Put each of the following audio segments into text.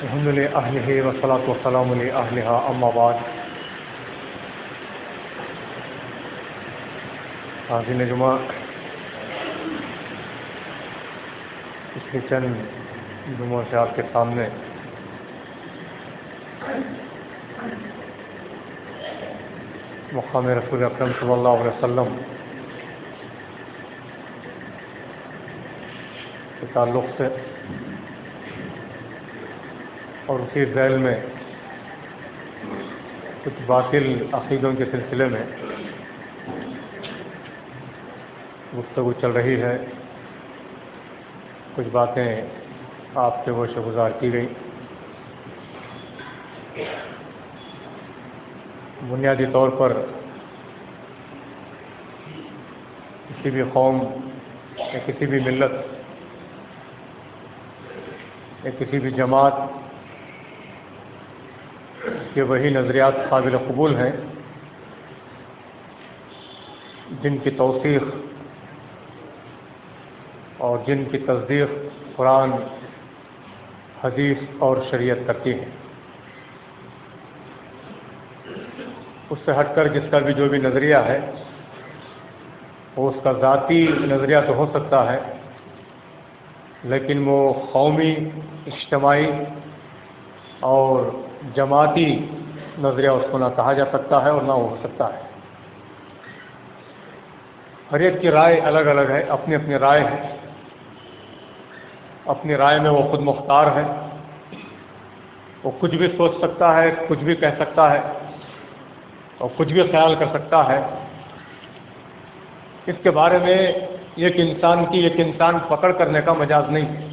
الحمد للہ والصلاۃ والسلام علیہ اما بعد. حاضرین جمعہ، پچھلے چند جمعوں سے آپ کے سامنے مقام رسول اکرم صلی اللہ علیہ وسلم کے تعلق سے اور اسی ذیل میں کچھ باطل عقیدوں کے سلسلے میں گفتگو چل رہی ہے. کچھ باتیں آپ سے گوشہ گزار کی گئی. بنیادی طور پر کسی بھی قوم یا کسی بھی ملت یا کسی بھی جماعت کے وہی نظریات قابل قبول ہیں جن کی توثیق اور جن کی تصدیق قرآن، حدیث اور شریعت کرتی ہے. اس سے ہٹ کر جس کا بھی جو بھی نظریہ ہے وہ اس کا ذاتی نظریہ تو ہو سکتا ہے، لیکن وہ قومی، اجتماعی اور جماعتی نظریہ اس کو نہ کہا جا سکتا ہے اور نہ وہ ہو سکتا ہے. ہر ایک کی رائے الگ الگ ہے، اپنی اپنی رائے ہے. اپنی رائے میں وہ خود مختار ہے. وہ کچھ بھی سوچ سکتا ہے، کچھ بھی کہہ سکتا ہے اور کچھ بھی خیال کر سکتا ہے. اس کے بارے میں ایک انسان پکڑ کرنے کا مجاز نہیں ہے.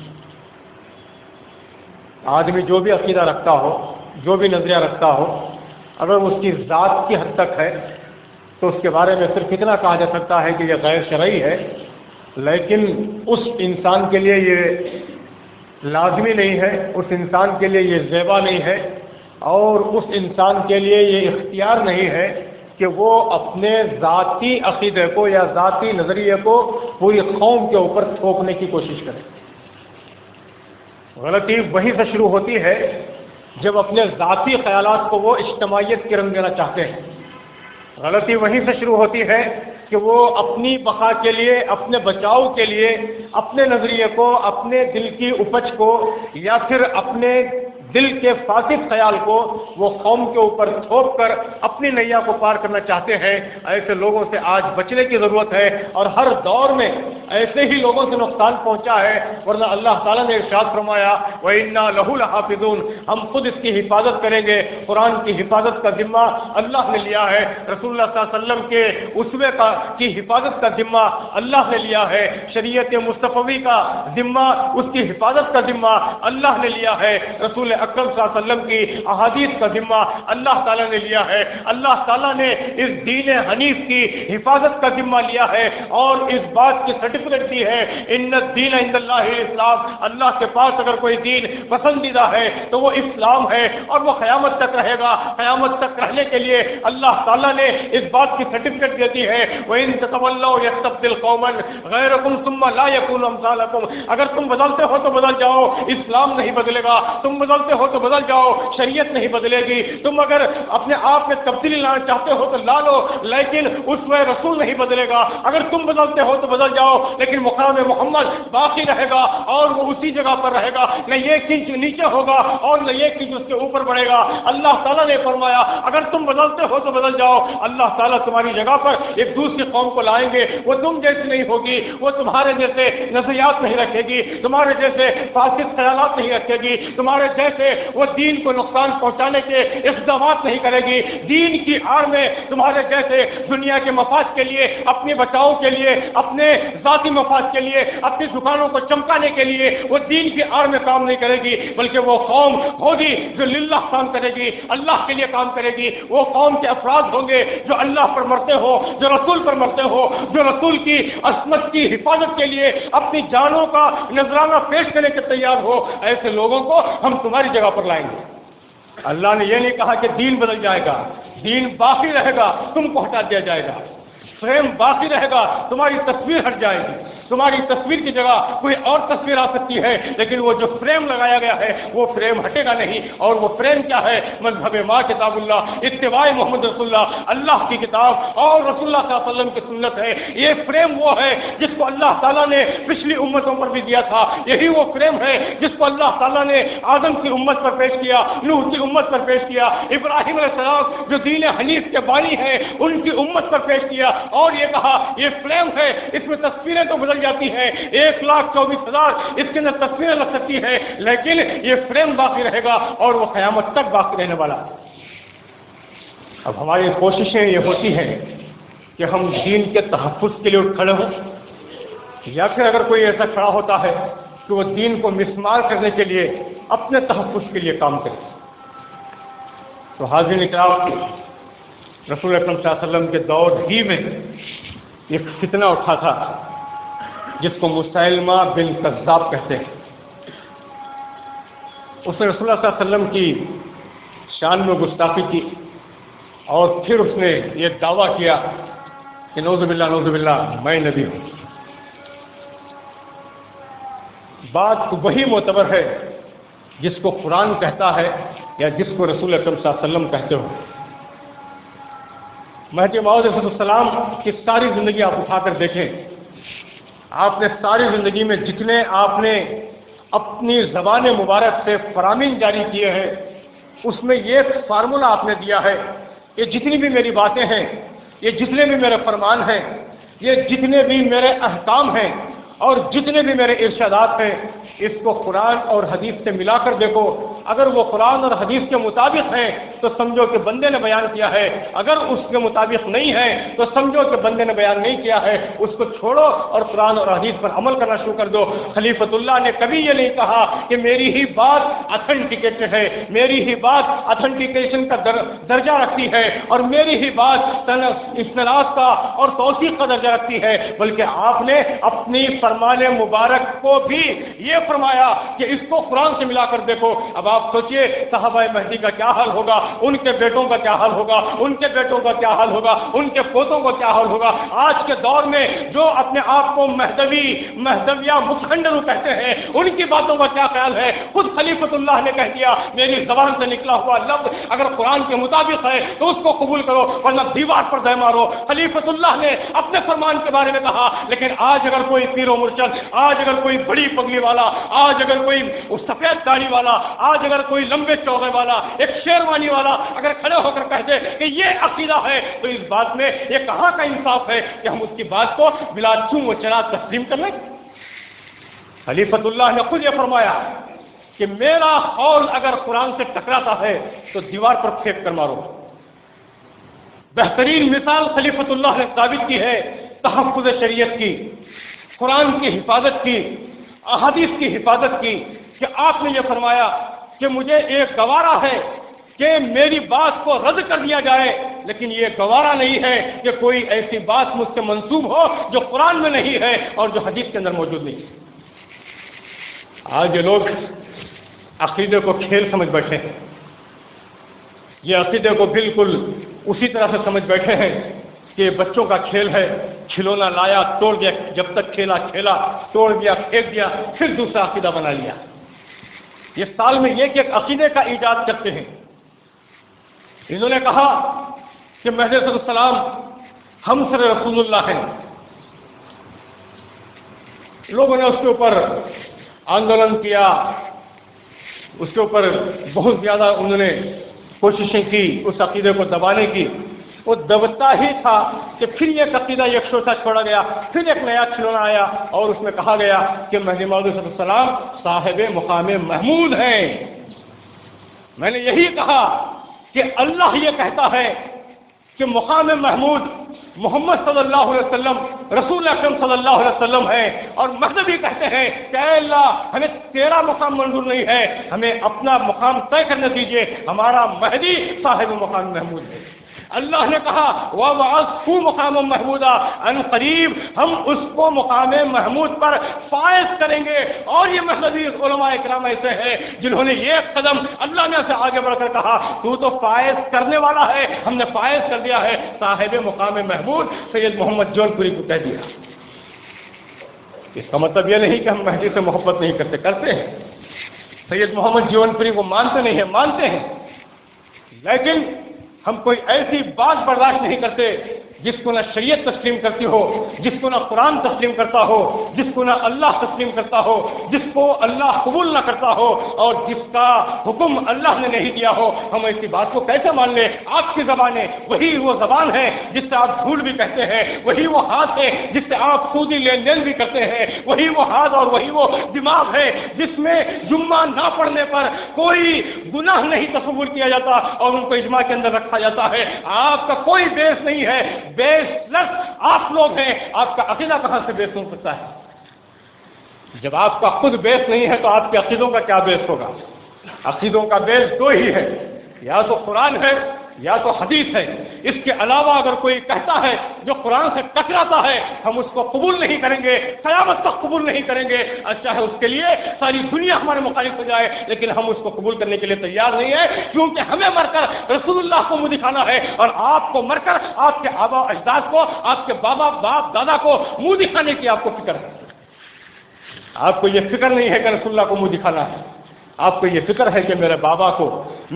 آدمی جو بھی عقیدہ رکھتا ہو، جو بھی نظریہ رکھتا ہو، اگر اس کی ذات کی حد تک ہے تو اس کے بارے میں صرف اتنا کہا جا سکتا ہے کہ یہ غیر شرعی ہے، لیکن اس انسان کے لیے یہ لازمی نہیں ہے، اس انسان کے لیے یہ زیبا نہیں ہے اور اس انسان کے لیے یہ اختیار نہیں ہے کہ وہ اپنے ذاتی عقیدے کو یا ذاتی نظریے کو پوری قوم کے اوپر تھوپنے کی کوشش کرے. غلطی وہیں سے شروع ہوتی ہے جب اپنے ذاتی خیالات کو وہ اجتماعیت کے رنگ دینا چاہتے ہیں. غلطی وہیں سے شروع ہوتی ہے کہ وہ اپنی بقا کے لیے، اپنے بچاؤ کے لیے اپنے نظریے کو، اپنے دل کی اپج کو یا پھر اپنے دل کے فاسد خیال کو وہ قوم کے اوپر تھوپ کر اپنی نیا کو پار کرنا چاہتے ہیں. ایسے لوگوں سے آج بچنے کی ضرورت ہے اور ہر دور میں ایسے ہی لوگوں سے نقصان پہنچا ہے، ورنہ اللہ تعالیٰ نے ارشاد فرمایا وَإِنَّا لَهُ لَحَافِظُونَ، ہم خود اس کی حفاظت کریں گے. قرآن کی حفاظت کا ذمہ اللہ نے لیا ہے. رسول اللہ صلی اللہ علیہ وسلم کے اسوے کی حفاظت کا ذمہ اللہ نے لیا ہے. شریعت مصطفی کا ذمہ، اس کی حفاظت کا ذمہ اللہ نے لیا ہے. رسول اکرم صلی اللہ علیہ وسلم کی احادیث کا ذمہ اللہ تعالیٰ نے لیا ہے. اللہ تعالیٰ نے اس دین حنیف کی حفاظت کا ذمہ لیا ہے اور اس بات کی سرٹیفکیٹ دی ہے ان الدین عند اللہ الاسلام. اللہ کے پاس اگر کوئی دین پسندیدہ ہے تو وہ اسلام ہے اور وہ قیامت تک رہے گا. قیامت تک رہنے کے لیے اللہ تعالیٰ نے اس بات کی سرٹیفکیٹ دیتی ہے وَإِن تَتَوَلَّوْا يَسْتَبْدِلْ قَوْمًا غَيْرَكُمْ ثُمَّ لَا يَكُونُوا أَمْثَالَكُمْ. اگر تم بدلتے ہو تو بدل جاؤ، اسلام نہیں بدلے گا. تم بدلتے ہو تو بدل جاؤ، شریعت نہیں بدلے گی. تم اگر اپنے آپ میں تبدیلی لانا چاہتے ہو تو لا لو، لیکن اس میں رسول نہیں بدلے گا. اگر تم بدلتے ہو تو بدل جاؤ، لیکن مقام محمد باقی رہے گا اور وہ اسی جگہ پر رہے گا. نہ ایک انچ نیچے ہوگا اور نہ ایک انچ اس کے اوپر بڑھے گا. اللہ تعالیٰ نے فرمایا اگر تم بدلتے ہو تو بدل جاؤ. اللہ تعالیٰ تمہاری جگہ پر ایک دوسری قوم کو لائیں گے. وہ تم جیسی نہیں ہوگی، وہ تمہارے جیسے نظریات نہیں رکھے گی، تمہارے جیسے فاسد خیالات نہیں رکھے گی، تمہارے جیسے وہ دین کو نقصان پہنچانے کے اقدامات نہیں کرے گی. دین کی آڑ میں تمہارے جیسے دنیا کے مفاد کے لیے، اپنے بچاؤ کے لیے، اپنے ذاتی مفاد کے لیے، اپنی دکانوں کو چمکانے کے لیے وہ دین کی آڑ میں کام نہیں کرے گی، بلکہ وہ قوم ہوگی جو للہ کام کرے گی، اللہ کے لیے کام کرے گی. وہ قوم کے افراد ہوں گے جو اللہ پر مرتے ہو، جو رسول پر مرتے ہو، جو رسول کی عصمت کی حفاظت کے لیے اپنی جانوں کا نذرانہ پیش کرنے کے تیار ہو. ایسے لوگوں کو ہم تمہاری جگہ پر لائیں گے. اللہ نے یہ نہیں کہا کہ دین بدل جائے گا، دین باقی رہے گا، تم کو ہٹا دیا جائے گا. فریم باقی رہے گا، تمہاری تصویر ہٹ جائے گی. تمہاری تصویر کی جگہ کوئی اور تصویر آ سکتی ہے، لیکن وہ جو فریم لگایا گیا ہے وہ فریم ہٹے گا نہیں. اور وہ فریم کیا ہے؟ مذہب ما کتاب اللہ، اتباع محمد رسول اللہ، اللہ کی کتاب اور رسول اللہ صلی اللہ علیہ وسلم کی سنت ہے. یہ فریم وہ ہے جس کو اللہ تعالیٰ نے پچھلی امتوں پر بھی دیا تھا. یہی وہ فریم ہے جس کو اللہ تعالیٰ نے آدم کی امت پر پیش کیا، نوح کی امت پر پیش کیا، ابراہیم علیہ السلام جو دین حنیف کے بانی ہیں ان کی امت پر پیش کیا. اور یہ کہا یہ فریم ہے، اس میں تصویریں تو بدل جاتی ہیں، 1,24,000 اس کے اندر تصویریں لگ سکتی ہیں، لیکن یہ فریم باقی رہے گا اور وہ قیامت تک باقی رہنے والا. اب ہماری کوششیں یہ ہوتی ہیں کہ ہم دین کے تحفظ کے لیے اٹھ کھڑے ہوں، یا پھر اگر کوئی ایسا کھڑا ہوتا ہے کہ وہ دین کو مسمار کرنے کے لیے اپنے تحفظ کے لیے کام کرے. تو حاضرین اکرام، رسول اکرم صلی اللہ علیہ وسلم کے دور ہی میں ایک فتنہ اٹھا تھا جس کو مسیلمہ بن کذاب کہتے ہیں. اس نے رسول اللہ صلی اللہ علیہ وسلم کی شان میں گستاخی کی اور پھر اس نے یہ دعویٰ کیا کہ نعوذ باللہ میں نبی ہوں. بات وہی معتبر ہے جس کو قرآن کہتا ہے یا جس کو رسول اکرم صلی اللہ علیہ وسلم کہتے ہو. مہدی موعود علیہ السلام کی ساری زندگی آپ اٹھا کر دیکھیں، آپ نے ساری زندگی میں جتنے آپ نے اپنی زبان مبارک سے فرامین جاری کیے ہیں اس میں یہ فارمولہ آپ نے دیا ہے، یہ جتنی بھی میری باتیں ہیں، یہ جتنے بھی میرے فرمان ہیں، یہ جتنے بھی میرے احکام ہیں اور جتنے بھی میرے ارشادات ہیں، اس کو قرآن اور حدیث سے ملا کر دیکھو. اگر وہ قرآن اور حدیث کے مطابق ہیں تو سمجھو کہ بندے نے بیان کیا ہے، اگر اس کے مطابق نہیں ہے تو سمجھو کہ بندے نے بیان نہیں کیا ہے. اس کو چھوڑو اور قرآن اور حدیث پر عمل کرنا شروع کر دو. خلیفۃ اللہ نے کبھی یہ نہیں کہا کہ میری ہی بات اتھینٹیکیٹڈ ہے، میری ہی بات اتھینٹیکیشن کا درجہ رکھتی ہے اور میری ہی بات استناد کا اور توثیق کا درجہ رکھتی ہے، بلکہ آپ نے اپنی فرمان مبارک کو بھی یہ فرمایا کہ اس کو قرآن سے ملا کر دیکھو. اب آپ سوچئے صحابہ مہدی کا کیا حال ہوگا، ان کے بیٹوں کا کیا حال ہوگا، ان کے بیٹوں کا کیا حال ہوگا، ان کے پوتوں کا کیا حال ہوگا. آج کے دور میں جو اپنے آپ کو مہدویہ متخنڈرو کہتے ہیں ان کی باتوں کا کیا خیال ہے؟ خود خلیفۃ اللہ نے کہہ دیا میری زبان سے نکلا ہوا لفظ اگر قرآن کے مطابق ہے تو اس کو قبول کرو ورنہ دیوار پر دے مارو. خلیفۃ اللہ نے اپنے فرمان کے بارے میں کہا. لیکن آج اگر کوئی پیر و مرشد، آج اگر کوئی بڑی پگڑی والا، آج اگر کوئی سفید داڑھی والا، آج اگر کوئی لمبے چوغے والا، ایک شیروانی والا اگر کھڑے ہو کر کہہ دے کہ یہ عقیدہ ہے تو اس بات میں یہ کہاں کا انصاف ہے کہ ہم اس کی بات کو بلا چوں و چرا تسلیم کر لیں؟ خلیفۃ اللہ نے خود یہ فرمایا کہ میرا قول اگر قرآن سے ٹکراتا ہے تو دیوار پر پھینک کر مارو. بہترین مثال خلیفۃ اللہ نے ثابت کی ہے تحفظ شریعت کی، قرآن کی حفاظت کی، احادیث کی حفاظت کی، کہ آپ نے یہ فرمایا کہ مجھے ایک گوارا ہے کہ میری بات کو رد کر دیا جائے، لیکن یہ گوارا نہیں ہے کہ کوئی ایسی بات مجھ سے منسوب ہو جو قرآن میں نہیں ہے اور جو حدیث کے اندر موجود نہیں ہے. آج یہ لوگ عقیدے کو کھیل سمجھ بیٹھے ہیں، یہ عقیدے کو بالکل اسی طرح سے سمجھ بیٹھے ہیں کہ بچوں کا کھیل ہے، کھلونا لایا توڑ دیا، جب تک کھیلا توڑ دیا پھینک دیا پھر دوسرا عقیدہ بنا لیا. یہ سال میں ایک عقیدے کا ایجاد کرتے ہیں. انہوں نے کہا کہ مہدی علیہ السلام ہم سر رسول اللہ ہیں. لوگوں نے اس کے اوپر آندولن کیا، اس کے اوپر بہت زیادہ انہوں نے کوششیں کی اس عقیدے کو دبانے کی. وہ دبتا ہی تھا کہ پھر یہ عقیدہ ایک شوشہ چھوڑا گیا، پھر ایک نیا کھلونا آیا اور اس میں کہا گیا کہ مہدی موعود علیہ السلام صاحب مقام محمود ہیں. میں نے یہی کہا کہ اللہ یہ کہتا ہے کہ مقام محمود محمد صلی اللہ علیہ وسلم رسول اکرم صلی اللہ علیہ وسلم ہے، اور مہدوی کہتے ہیں کہ اے اللہ ہمیں تیرا مقام منظور نہیں ہے، ہمیں اپنا مقام طے کرنے دیجیے، ہمارا مہدی صاحب مقام محمود ہے. اللہ نے کہا وَوَعَظْهُ مَقَامًا مَحْمُودًا، ان قریب ہم اس کو مقام محمود پر فائز کریں گے. اور یہ مہدوی علماء اکرام ایسے ہیں جنہوں نے یہ قدم اللہ نے سے آگے بڑھ کر کہا تو فائز کرنے والا ہے، ہم نے فائز کر دیا ہے. صاحب مقام محمود سید محمد جون پوری کو کہہ دیا. اس کا مطلب یہ نہیں کہ ہم مہدی سے محبت نہیں کرتے ہیں، سید محمد جیون پوری کو مانتے نہیں ہیں، مانتے ہیں، لیکن ہم کوئی ایسی بات برداشت نہیں کرتے جس کو نہ شریعت تسلیم کرتی ہو، جس کو نہ قرآن تسلیم کرتا ہو، جس کو نہ اللہ تسلیم کرتا ہو، جس کو اللہ قبول نہ کرتا ہو، اور جس کا حکم اللہ نے نہیں دیا ہو، ہم ایسی بات کو کیسے مان لیں؟ آپ کی زبان ہے، وہی وہ زبان ہے جس سے آپ جھوٹ بھی کہتے ہیں، وہی وہ ہاتھ ہے جس سے آپ سودی لین دین بھی کرتے ہیں، وہی وہ ہاتھ اور وہی وہ دماغ ہے جس میں جمعہ نہ پڑھنے پر کوئی گناہ نہیں تصور کیا جاتا اور ان کو اجماع کے اندر رکھا جاتا ہے۔ آپ کا کوئی بیس نہیں ہے، بیس پلس آپ لوگ ہیں، آپ کا عقیدہ کہاں سے بیس ہو سکتا ہے؟ جب آپ کا خود بیس نہیں ہے تو آپ کے عقیدوں کا کیا بیس ہوگا؟ عقیدوں کا بیس دو ہی ہے، یا تو قرآن ہے یا تو حدیث ہے۔ اس کے علاوہ اگر کوئی کہتا ہے جو قرآن سے ٹکراتا ہے، ہم اس کو قبول نہیں کریں گے، قیامت تک قبول نہیں کریں گے، چاہے اس کے لیے ساری دنیا ہمارے مخالف ہو جائے، لیکن ہم اس کو قبول کرنے کے لیے تیار نہیں ہے، کیونکہ ہمیں مر کر رسول اللہ کو منہ دکھانا ہے، اور آپ کو مر کر آپ کے آبا اجداد کو، آپ کے بابا باپ دادا کو منہ دکھانے کی آپ کو فکر ہے۔ آپ کو یہ فکر نہیں ہے کہ رسول اللہ کو منہ دکھانا ہے، آپ کو یہ فکر ہے کہ میرے بابا کو،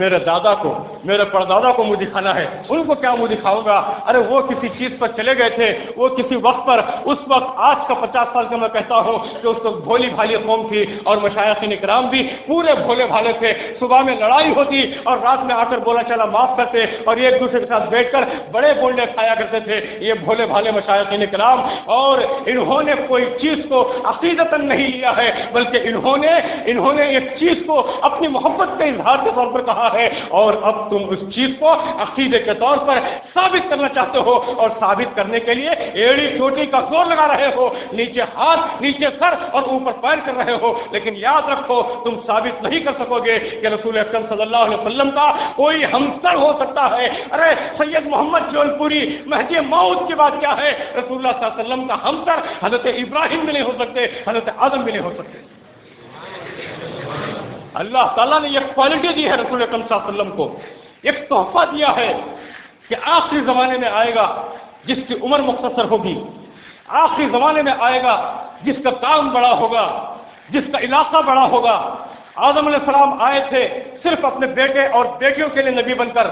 میرے دادا کو، میرے پردادا کو منہ دکھانا ہے۔ ان کو کیا منہ دکھاؤں گا؟ ارے وہ کسی چیز پر چلے گئے تھے، وہ کسی وقت پر، اس وقت آج کا 50 سال کا میں کہتا ہوں کہ اس وقت بھولی بھالی قوم تھی، اور مشائخین کرام بھی پورے بھولے بھالے تھے۔ صبح میں لڑائی ہوتی اور رات میں آ کر بولا چلا معاف کرتے، اور ایک دوسرے کے ساتھ بیٹھ کر بڑے بولنے کھایا کرتے تھے یہ بھولے بھالے مشائخین کرام۔ اور انہوں نے کوئی چیز کو عقیدتاً نہیں لیا ہے، بلکہ انہوں نے ایک چیز کو اپنی محبت کے اظہار کے طور پر کہا ہے، اور اب تم اس چیز کو عقیدے کے طور پر ثابت کرنا چاہتے ہو، اور ثابت کرنے کے لیے ایڑی چوٹی کا زور لگا رہے ہو، نیچے ہاتھ، نیچے سر اور اوپر پیر کر رہے ہو، لیکن یاد رکھو تم ثابت نہیں کر سکو گے کہ رسول اکرم صلی اللہ علیہ وسلم کا کوئی ہمسر ہو سکتا ہے۔ ارے سید محمد جون پوری مہدی موعود کی بات کیا ہے؟ رسول اللہ صلی اللہ علیہ وسلم کا ہمسر حضرت ابراہیم بھی نہیں ہو سکتے، حضرت آدم بھی نہیں ہو سکتے۔ اللہ تعالیٰ نے یہ کوالٹی دی ہے رسول اکرم صلی اللہ علیہ وسلم کو، ایک تحفہ دیا ہے کہ آخری زمانے میں آئے گا جس کی عمر مختصر ہوگی، آخری زمانے میں آئے گا جس کا کام بڑا ہوگا، جس کا علاقہ بڑا ہوگا۔ آدم علیہ السلام آئے تھے صرف اپنے بیٹے اور بیٹیوں کے لیے نبی بن کر،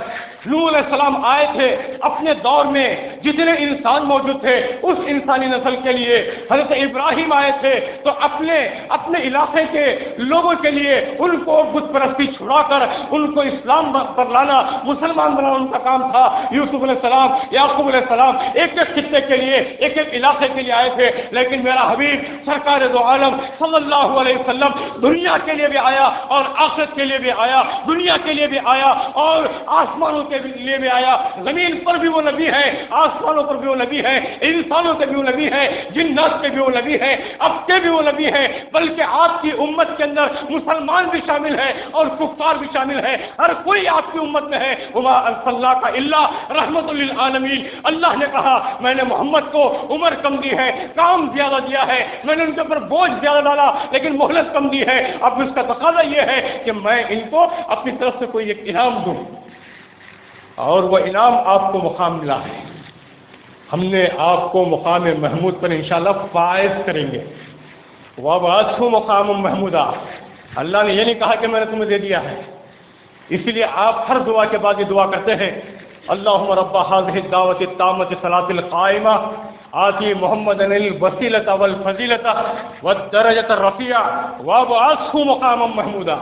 نوح علیہ السلام آئے تھے اپنے دور میں جتنے انسان موجود تھے اس انسانی نسل کے لیے، حضرت ابراہیم آئے تھے تو اپنے علاقے کے لوگوں کے لیے ان کو بت پرستی چھڑا کر ان کو اسلام پر لانا، مسلمان بنانا ان کا کام تھا۔ یوسف علیہ السلام، یعقوب علیہ السلام ایک ایک خطے کے لیے، ایک ایک علاقے کے لیے آئے تھے، لیکن میرا حبیب سرکار دو عالم صلی اللہ علیہ وسلم دنیا کے لیے بھی آیا اور آخرت کے لیے بھی آیا، دنیا کے لیے بھی آیا اور آسمانوں کے لیے بھی آیا۔ زمین پر بھی وہ نبی ہے، آسمانوں پر بھی وہ نبی ہے، انسانوں کے بھی وہ نبی ہے، جنات کے بھی وہ نبی ہے، اب کے بھی وہ نبی ہے، بلکہ آپ کی امت کے اندر مسلمان بھی شامل ہے اور کفار بھی شامل ہے، ہر کوئی آپ کی امت میں ہے۔ وما ارسلنا کا الا رحمت للعالمین۔ اللہ نے کہا میں نے محمد کو عمر کم دی ہے، کام زیادہ دیا ہے، میں نے ان کے اوپر بوجھ زیادہ ڈالا لیکن مہلت کم دی ہے۔ اب اس کا تقاضا یہ ہے کہ میں ان کو اپنی طرف سے کوئی ایک انعام دوں، اور وہ انعام آپ کو مقام ملا ہے۔ ہم نے آپ کو مقام محمود پر انشاءاللہ فائز کریں گے۔ وَبَعَثْهُ مَقَامًا مَحْمُودًا۔ اللہ نے یہ نہیں کہا کہ میں نے تمہیں دے دیا ہے، اسی لیے آپ ہر دعا کے بعد یہ دعا کرتے ہیں اللہم رب هذه الدعوة التامة الصلاة القائمة آتی محمد الوسیلۃ والفضیلۃ والدرجۃ الرفیعہ وابعثہ مقاما محمودا۔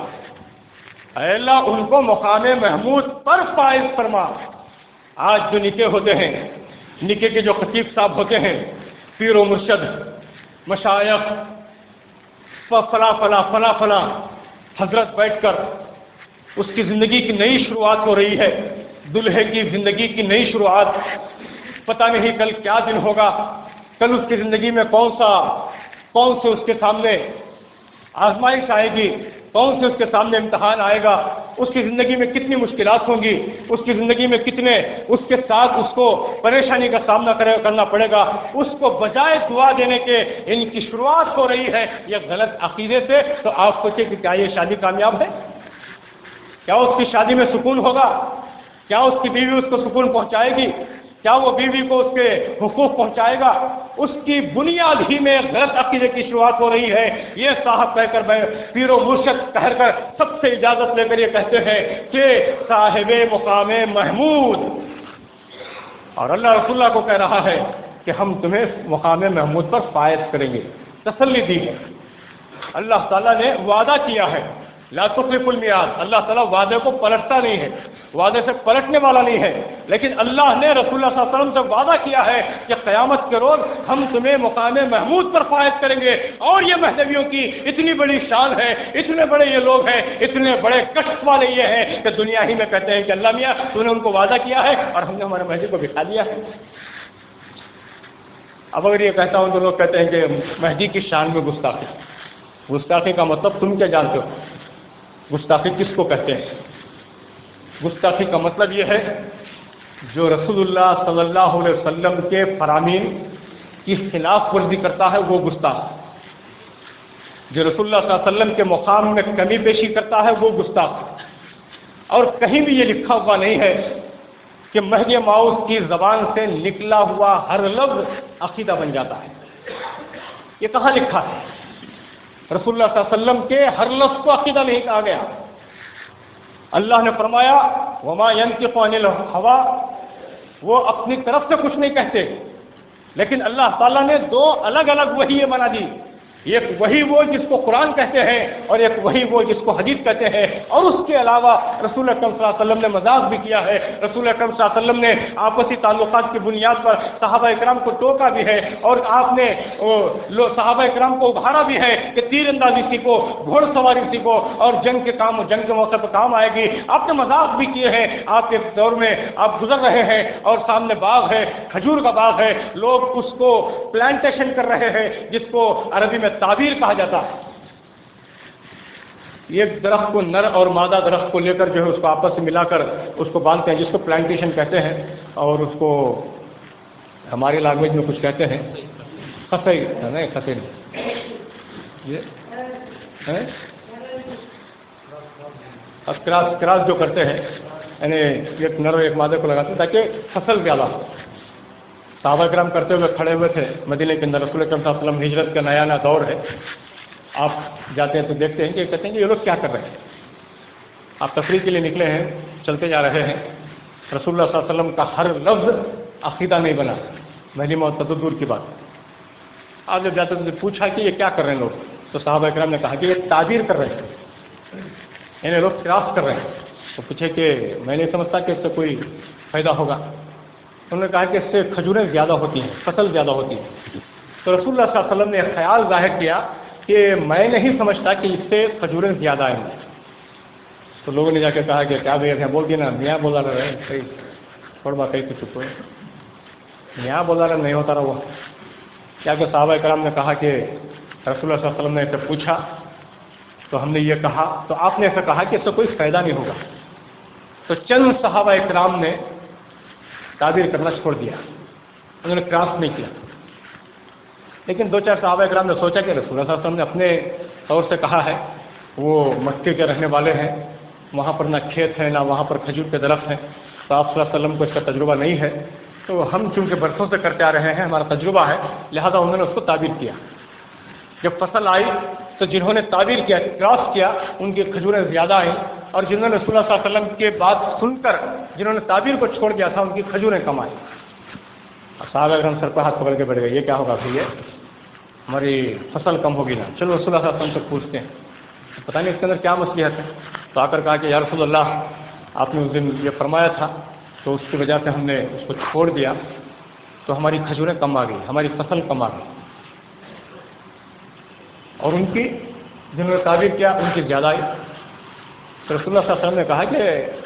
اے اللہ ان کو مقام محمود پر فائز فرما۔ آج جو نکاح ہوتے ہیں، نکاح کے جو خطیب صاحب ہوتے ہیں، پیر و مرشد، مشائخ، فلا فلا فلا فلا حضرت بیٹھ کر اس کی زندگی کی نئی شروعات ہو رہی ہے، دلہے کی زندگی کی نئی شروعات، پتہ نہیں کل کیا دن ہوگا، کل اس کی زندگی میں کون سے اس کے سامنے آزمائش آئے گی، کون سے اس کے سامنے امتحان آئے گا، اس کی زندگی میں کتنی مشکلات ہوں گی، اس کی زندگی میں کتنے اس کے ساتھ اس کو پریشانی کا سامنا کرنا پڑے گا، اس کو بجائے دعا دینے کے ان کی شروعات ہو رہی ہے یہ غلط عقیدے سے، تو آپ سوچیں کہ کیا یہ شادی کامیاب ہے؟ کیا اس کی شادی میں سکون ہوگا؟ کیا اس کی بیوی اس کو سکون پہنچائے گی؟ کیا وہ بیوی کو اس کے حقوق پہنچائے گا؟ اس کی بنیاد ہی میں غلط عقیدے کی شروعات ہو رہی ہے۔ یہ صاحب کہہ کر پیر و مرشد کہہ کر سب سے اجازت لے کر یہ کہتے ہیں کہ صاحب مقام محمود، اور اللہ رسول اللہ کو کہہ رہا ہے کہ ہم تمہیں مقام محمود پر فائز کریں گے، تسلی دی ہے۔ اللہ تعالیٰ نے وعدہ کیا ہے، لا تخلف المیعاد، اللہ تعالیٰ وعدے کو پلٹتا نہیں ہے، وعدے سے پلٹنے والا نہیں ہے، لیکن اللہ نے رسول اللہ صلی اللہ علیہ وسلم سے وعدہ کیا ہے کہ قیامت کے روز ہم تمہیں مقام محمود پر فائز کریں گے۔ اور یہ مہدویوں کی اتنی بڑی شان ہے، اتنے بڑے یہ لوگ ہیں، اتنے بڑے کشف والے یہ ہیں کہ دنیا ہی میں کہتے ہیں کہ اللہ میاں تو نے ان کو وعدہ کیا ہے اور ہم نے ہمارے مہدی کو بٹھا دیا ہے۔ اب اگر یہ کہتا ہوں تو لوگ کہتے ہیں کہ مہدی کی شان میں گستاخی، گستاخی کا مطلب تم کیا جانتے ہو؟ گستاخی کس کو کہتے ہیں؟ گستاخی کا مطلب یہ ہے جو رسول اللہ صلی اللہ علیہ وسلم کے فرامین کی خلاف ورزی کرتا ہے وہ گستاخ، جو رسول اللہ صلی اللہ علیہ وسلم کے مقام میں کمی بیشی کرتا ہے وہ گستاخ۔ اور کہیں بھی یہ لکھا ہوا نہیں ہے کہ مہدی موعود کی زبان سے نکلا ہوا ہر لفظ عقیدہ بن جاتا ہے، یہ کہاں لکھا ہے؟ رسول اللہ صلی اللہ علیہ وسلم کے ہر لفظ کو عقیدہ نہیں کہا گیا۔ اللہ نے فرمایا وما ينطق عن الهوى، وہ اپنی طرف سے کچھ نہیں کہتے، لیکن اللہ تعالیٰ نے دو الگ الگ وحی بنا دی، ایک وہی وہ جس کو قرآن کہتے ہیں اور ایک وہی وہ جس کو حدیث کہتے ہیں۔ اور اس کے علاوہ رسول اکرم صلی اللہ علیہ وسلم نے مذاق بھی کیا ہے، رسول اکرم صلی اللہ علیہ وسلم نے آپسی تعلقات کی بنیاد پر صحابہ اکرام کو ٹوکا بھی ہے، اور آپ نے صحابہ اکرام کو ابھارا بھی ہے کہ تیر اندازی سیکھو، گھوڑ سواری سیکھو، اور جنگ کے موقع پر کام آئے گی۔ آپ نے مذاق بھی کیے ہیں، آپ کے دور میں آپ گزر رہے ہیں اور سامنے باغ ہے، کھجور کا باغ ہے، لوگ اس کو پلانٹیشن کر رہے ہیں جس کو عربی میں تعبیر کہا جاتا ہے۔ ایک درخت کو، نر اور مادہ درخت کو لے کر جو ہے اس کو آپس سے ملا کر اس کو باندھتے ہیں، جس کو پلانٹیشن کہتے ہیں، اور اس کو ہماری لینگویج میں کچھ کہتے ہیں خسائی، نہیں خسائی، یہ کراس جو کرتے ہیں، یعنی ایک نر اور ایک مادہ کو لگاتے ہیں تاکہ فصل زیادہ ہو۔ صحابہ کرام کرتے ہوئے کھڑے ہوئے تھے مدینے کے اندر، رسول اکرم صلی اللہ علیہ وسلم ہجرت کا نیا دور ہے، آپ جاتے ہیں تو دیکھتے ہیں کہ کہتے ہیں کہ یہ لوگ کیا کر رہے ہیں، آپ تفریح کے لیے نکلے ہیں، چلتے جا رہے ہیں، رسول اللہ صلی اللہ علیہ وسلم کا ہر لفظ عقیدہ نہیں بنا، مہدی موعود تدبر کی بات۔ آپ جب جاتے تو پوچھا کہ یہ کیا کر رہے ہیں لوگ، تو صحابہ کرام نے کہا کہ یہ تعبیر کر رہے ہیں، یعنی لوگ کراس کر رہے ہیں۔ تو پوچھے کہ میں نہیں سمجھتا کہ اس سے کوئی فائدہ ہوگا، انہوں نے کہا کہ اس سے کھجوریں زیادہ ہوتی ہیں، فصل زیادہ ہوتی ہے۔ تو رسول اللہ صلی اللہ علیہ وسلم نے خیال ظاہر کیا کہ میں نہیں سمجھتا کہ اس سے کھجوریں زیادہ آئیں گی۔ تو لوگوں نے جا کے کہا کہ کیا بھیا بول دیا نا، میاں بولا رہے صحیح، تھوڑا کہیں تو چپ ہوئے، میاں بولا رہا نہیں ہوتا رہا ہوا کیا کہ صحابہ کرام نے کہا کہ رسول اللہ صلی اللہ علیہ وسلم نے اسے پوچھا تو ہم نے یہ کہا، تو آپ نے ایسا کہا کہ اس سے کوئی فائدہ نہیں ہوگا۔ تو چند صحابہ کرام نے تعبیر کرنا چھوڑ دیا، انہوں نے کراس نہیں کیا، لیکن دو چار صحابہ کرام نے سوچا کہ رسول اللہ صلی اللہ علیہ وسلم نے اپنے طور سے کہا ہے، وہ مکے کے رہنے والے ہیں، وہاں پر نہ کھیت ہے نہ وہاں پر کھجور کے درخت ہیں، تو آپ صلی اللہ علیہ وسلم کو اس کا تجربہ نہیں ہے، تو ہم چونکہ برسوں سے کرتے آ رہے ہیں، ہمارا تجربہ ہے، لہذا انہوں نے اس کو تعبیر کیا۔ جب فصل آئی تو جنہوں نے تعبیر کیا، کراس کیا، ان کی کھجوریں زیادہ آئیں، اور جنہوں نے رسول اللہ صلی اللہ علیہ وسلم کے بات سن کر جنہوں نے تعبیر کو چھوڑ دیا تھا، ان کی کھجوریں کم آئیں۔ صحابہ اکرام سر پر ہاتھ پکڑ کے بیٹھ گئے، یہ کیا ہوگا پھر، یہ ہماری فصل کم ہوگی نا، چلو رسول اللہ صلی اللہ علیہ وسلم سے پوچھتے ہیں، پتہ نہیں اس کے اندر کیا مصلحت ہے۔ تو آ کر کہا کہ یا رسول اللہ، آپ نے اس دن یہ فرمایا تھا تو اس کی وجہ سے ہم نے اس کو چھوڑ دیا، تو ہماری کھجوریں کم آ گئی، ہماری فصل کم آ گئی، اور ان کی جنہوں نے تعبیر کیا ان کی زیادہ آئی۔ تو رسول اللہ صلی اللہ علیہ وسلم نے کہا کہ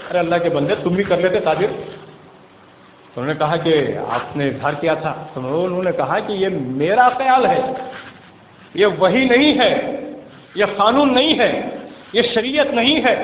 ارے اللہ کے بندے، تم بھی کر لیتے تعبیر۔ تو انہوں نے کہا کہ آپ نے اظہار کیا تھا، تو انہوں نے کہا کہ یہ میرا خیال ہے، یہ وحی نہیں ہے، یہ قانون نہیں ہے، یہ شریعت نہیں ہے،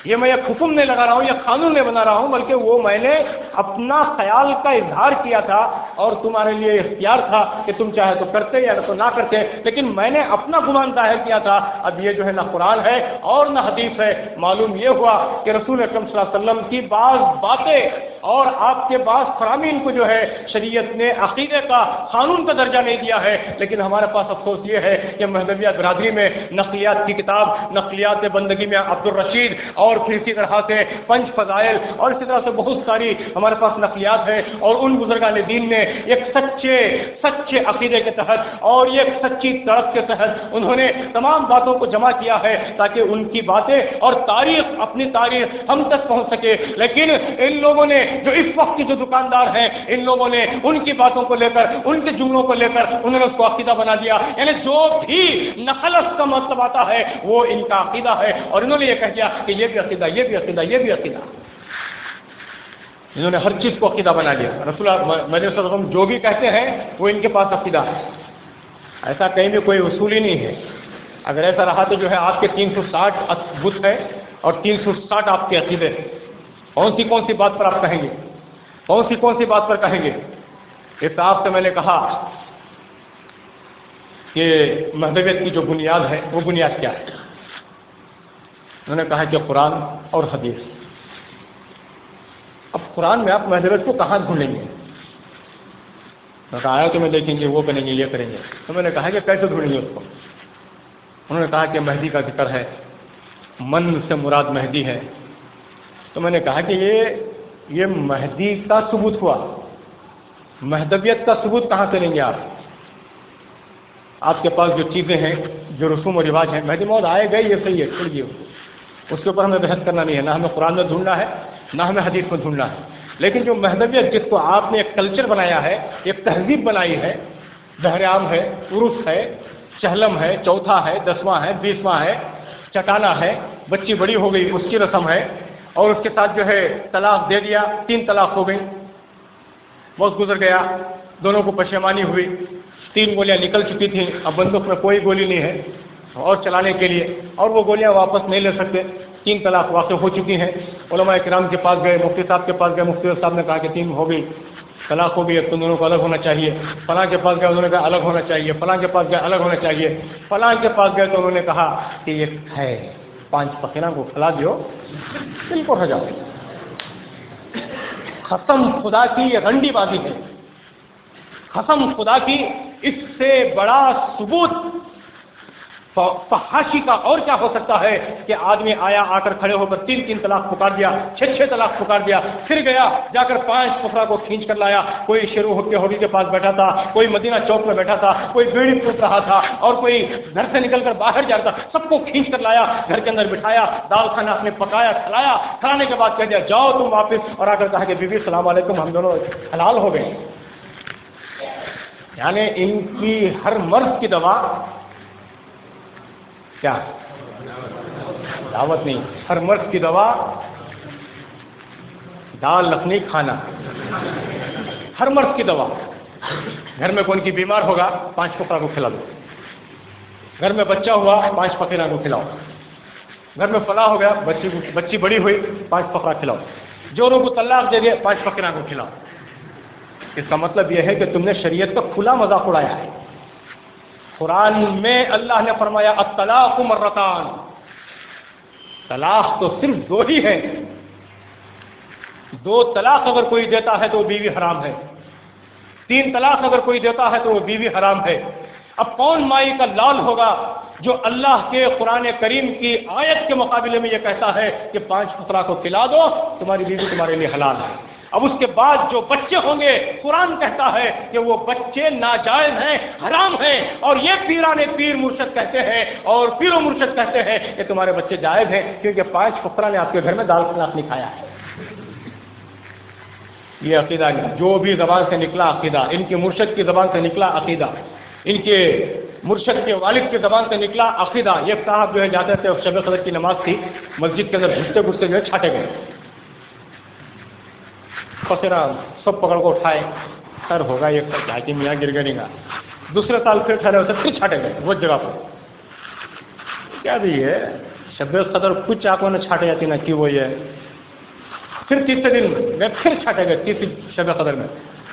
یہ میں ایک حکم نہیں لگا رہا ہوں، یہ قانون نہیں بنا رہا ہوں، بلکہ وہ میں نے اپنا خیال کا اظہار کیا تھا اور تمہارے لیے اختیار تھا کہ تم چاہے تو کرتے یا تو نہ کرتے، لیکن میں نے اپنا گمان ظاہر کیا تھا۔ اب یہ جو ہے نہ قرآن ہے اور نہ حدیث ہے۔ معلوم یہ ہوا کہ رسول اکرم صلی اللہ علیہ وسلم کی بعض باتیں اور آپ کے بعض فرامین کو جو ہے شریعت نے عقیدے کا قانون کا درجہ نہیں دیا ہے، لیکن ہمارے پاس افسوس یہ ہے کہ مہدویہ برادری میں نقلیات کی کتاب نقلیات بندگی میں عبدالرشید اور پھر اسی طرح سے پنج فضائل اور اسی طرح سے بہت ساری ہمارے پاس نقلیات ہیں، اور ان بزرگان دین نے ایک سچے عقیدے کے تحت اور ایک سچی طرف کے تحت انہوں نے تمام باتوں کو جمع کیا ہے تاکہ ان کی باتیں اور اپنی تاریخ ہم تک پہنچ سکے۔ لیکن ان لوگوں نے جو اس وقت کے جو دکاندار ہیں، ان لوگوں نے ان کی باتوں کو لے کر، ان کے جملوں کو لے کر انہوں نے اس کو عقیدہ بنا دیا، یعنی جو بھی نخلص کا مطلب آتا ہے وہ ان کا عقیدہ ہے، اور انہوں نے یہ کہہ دیا کہ یہ بھی عقیدہ، یہ بھی عقیدہ، یہ بھی عقیدہ۔ انہوں نے ہر چیز کو عقیدہ بنا لیا۔ رسول اللہ صلی اللہ علیہ وسلم جو بھی کہتے ہیں وہ ان کے پاس عقیدہ ہے، ایسا کہیں بھی کوئی اصول ہی نہیں ہے۔ اگر ایسا رہا تو جو ہے آپ کے 360 بت ہے اور 360 آپ کے عقیدے ہیں، کون سی بات پر آپ کہیں گے؟ کون سی بات پر کہیں گے؟ اس صاحب سے میں نے کہا کہ مہدویت کی جو بنیاد ہے وہ بنیاد کیا ہے؟ انہوں نے کہا کہ قرآن اور حدیث۔ اب قرآن میں آپ مہدویت کو کہاں ڈھونڈیں گے؟ میں کہا آیا تو میں دیکھیں گے، وہ کریں گے، یہ کریں گے۔ تو میں نے کہا کہ کیسے ڈھونڈیں گے اس کو؟ انہوں نے کہا کہ مہدی کا ذکر ہے، من سے مراد مہدی ہے۔ تو میں نے کہا کہ یہ مہدی کا ثبوت ہوا، مہدویت کا ثبوت کہاں سے لیں گے آپ کے پاس جو چیزیں ہیں، جو رسوم و رواج ہیں، مہدی موعود آئے گئے، یہ صحیح ہے، چھوڑیے اس کے اوپر ہمیں بحث کرنا نہیں ہے، نہ ہمیں قرآن میں ڈھونڈنا ہے نہ ہمیں حدیث میں ڈھونڈنا ہے۔ لیکن جو مہدویت جس کو آپ نے ایک کلچر بنایا ہے، ایک تہذیب بنائی ہے، بہر عام ہے، عرس ہے، چہلم ہے، چوتھا ہے، 10واں ہے، 20واں ہے، چٹانا ہے، بچی بڑی ہو گئی اس کی رسم ہے، اور اس کے ساتھ جو ہے طلاق دے دیا، 3 طلاق ہو گئی، وقت گزر گیا، دونوں کو پشیمانی ہوئی، 3 گولیاں نکل چکی تھیں، اب بندوق میں کوئی گولی نہیں ہے اور چلانے کے لیے، اور وہ گولیاں واپس نہیں لے سکتے، 3 طلاق واقع ہو چکی ہیں۔ علماء کرام کے پاس گئے، مفتی صاحب کے پاس گئے، مفتی صاحب نے کہا کہ 3 ہو گئی، طلاق ہو گئی، تم دونوں کو الگ ہونا چاہیے۔ فلاں کے پاس گئے، انہوں نے کہا الگ ہونا چاہیے۔ فلاں کے پاس گئے، الگ ہونا چاہیے۔ فلاں کے پاس گئے تو انہوں نے کہا کہ یہ ہے 5 فقیروں کو کھلا دیو، بالکل ہو جاؤ۔ قسم خدا کی یہ رنڈی بازی ہے، قسم خدا کی، اس سے بڑا ثبوت فحاشی کا اور کیا ہو سکتا ہے کہ آدمی آیا، آ کر کھڑے ہو کر 3 طلاق پکار دیا، 6 طلاق پکار دیا، پھر گیا جا کر 5 فقرا کو کھینچ کر لایا۔ کوئی شیرو کے ہوری کے پاس بیٹھا تھا، کوئی مدینہ چوک میں بیٹھا تھا، کوئی بیڑی پھونک رہا تھا، اور کوئی گھر سے نکل کر باہر جا رہا تھا، سب کو کھینچ کر لایا، گھر کے اندر بٹھایا، دال کھانا اپنے پکایا، کھلایا، کھلانے کے بعد کہہ دیا جاؤ تم واپس، اور آ کر کہا کہ بی بی السلام علیکم، ہم دونوں حلال ہو گئے۔ یعنی ان کی ہر مرض کی دوا کیا؟ دعوت نہیں، ہر مرض کی دوا دال لکھنی کھانا، ہر مرض کی دوا۔ گھر میں کون کی بیمار ہوگا، 5 فقرا کو کھلا دو، گھر میں بچہ ہوا 5 فقیرہ کو کھلاؤ، گھر میں فلاح ہو گیا، بچی بڑی ہوئی 5 فقرا کھلاؤ، جوروں کو طلاق دے دیا 5 فقیرہ کو کھلاؤ۔ اس کا مطلب یہ ہے کہ تم نے شریعت کا کھلا مذاق اڑایا ہے۔ قرآن میں اللہ نے فرمایا الطلاق مرتان، طلاق تو صرف 2 ہی ہے، 2 طلاق اگر کوئی دیتا ہے تو وہ بیوی حرام ہے، 3 طلاق اگر کوئی دیتا ہے تو وہ بیوی حرام ہے۔ اب کون مائی کا لال ہوگا جو اللہ کے قرآن کریم کی آیت کے مقابلے میں یہ کہتا ہے کہ 5 فقرا کو کھلا دو، تمہاری بیوی تمہارے لیے حلال ہے۔ اب اس کے بعد جو بچے ہوں گے، قرآن کہتا ہے کہ وہ بچے ناجائز ہیں، حرام ہیں، اور یہ پیرانے پیر مرشد کہتے ہیں اور پیر و مرشد کہتے ہیں کہ تمہارے بچے جائز ہیں کیونکہ 5 فقرا نے آپ کے گھر میں دال طلاق نہیں کھایا ہے۔ یہ عقیدہ جو بھی زبان سے نکلا عقیدہ، ان کے مرشد کی زبان سے نکلا عقیدہ، ان کے مرشد کے والد کی زبان سے نکلا عقیدہ۔ یہ صاحب جو ہے جاتے تھے، شب قدر کی نماز تھی، مسجد کے اندر گھستے گھستے جو ہے چھاٹے گئے، فقیرہ سب پکڑ کو اٹھائے، خیر ہوگا یہ کیا کہ میاں گر گڑے گا۔ دوسرے سال پھر ٹھہرے ہوتے پھر چھاٹے گئے وہ جگہ پر، کیا بھی ہے شب قدر کچھ آنکھوں نے چھاٹے جاتی نہ کی وہ یہ، پھر تیسرے دن میں پھر چھاٹے گئے، تیسری شب قدر میں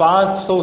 500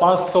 500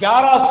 11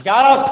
11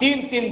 3-3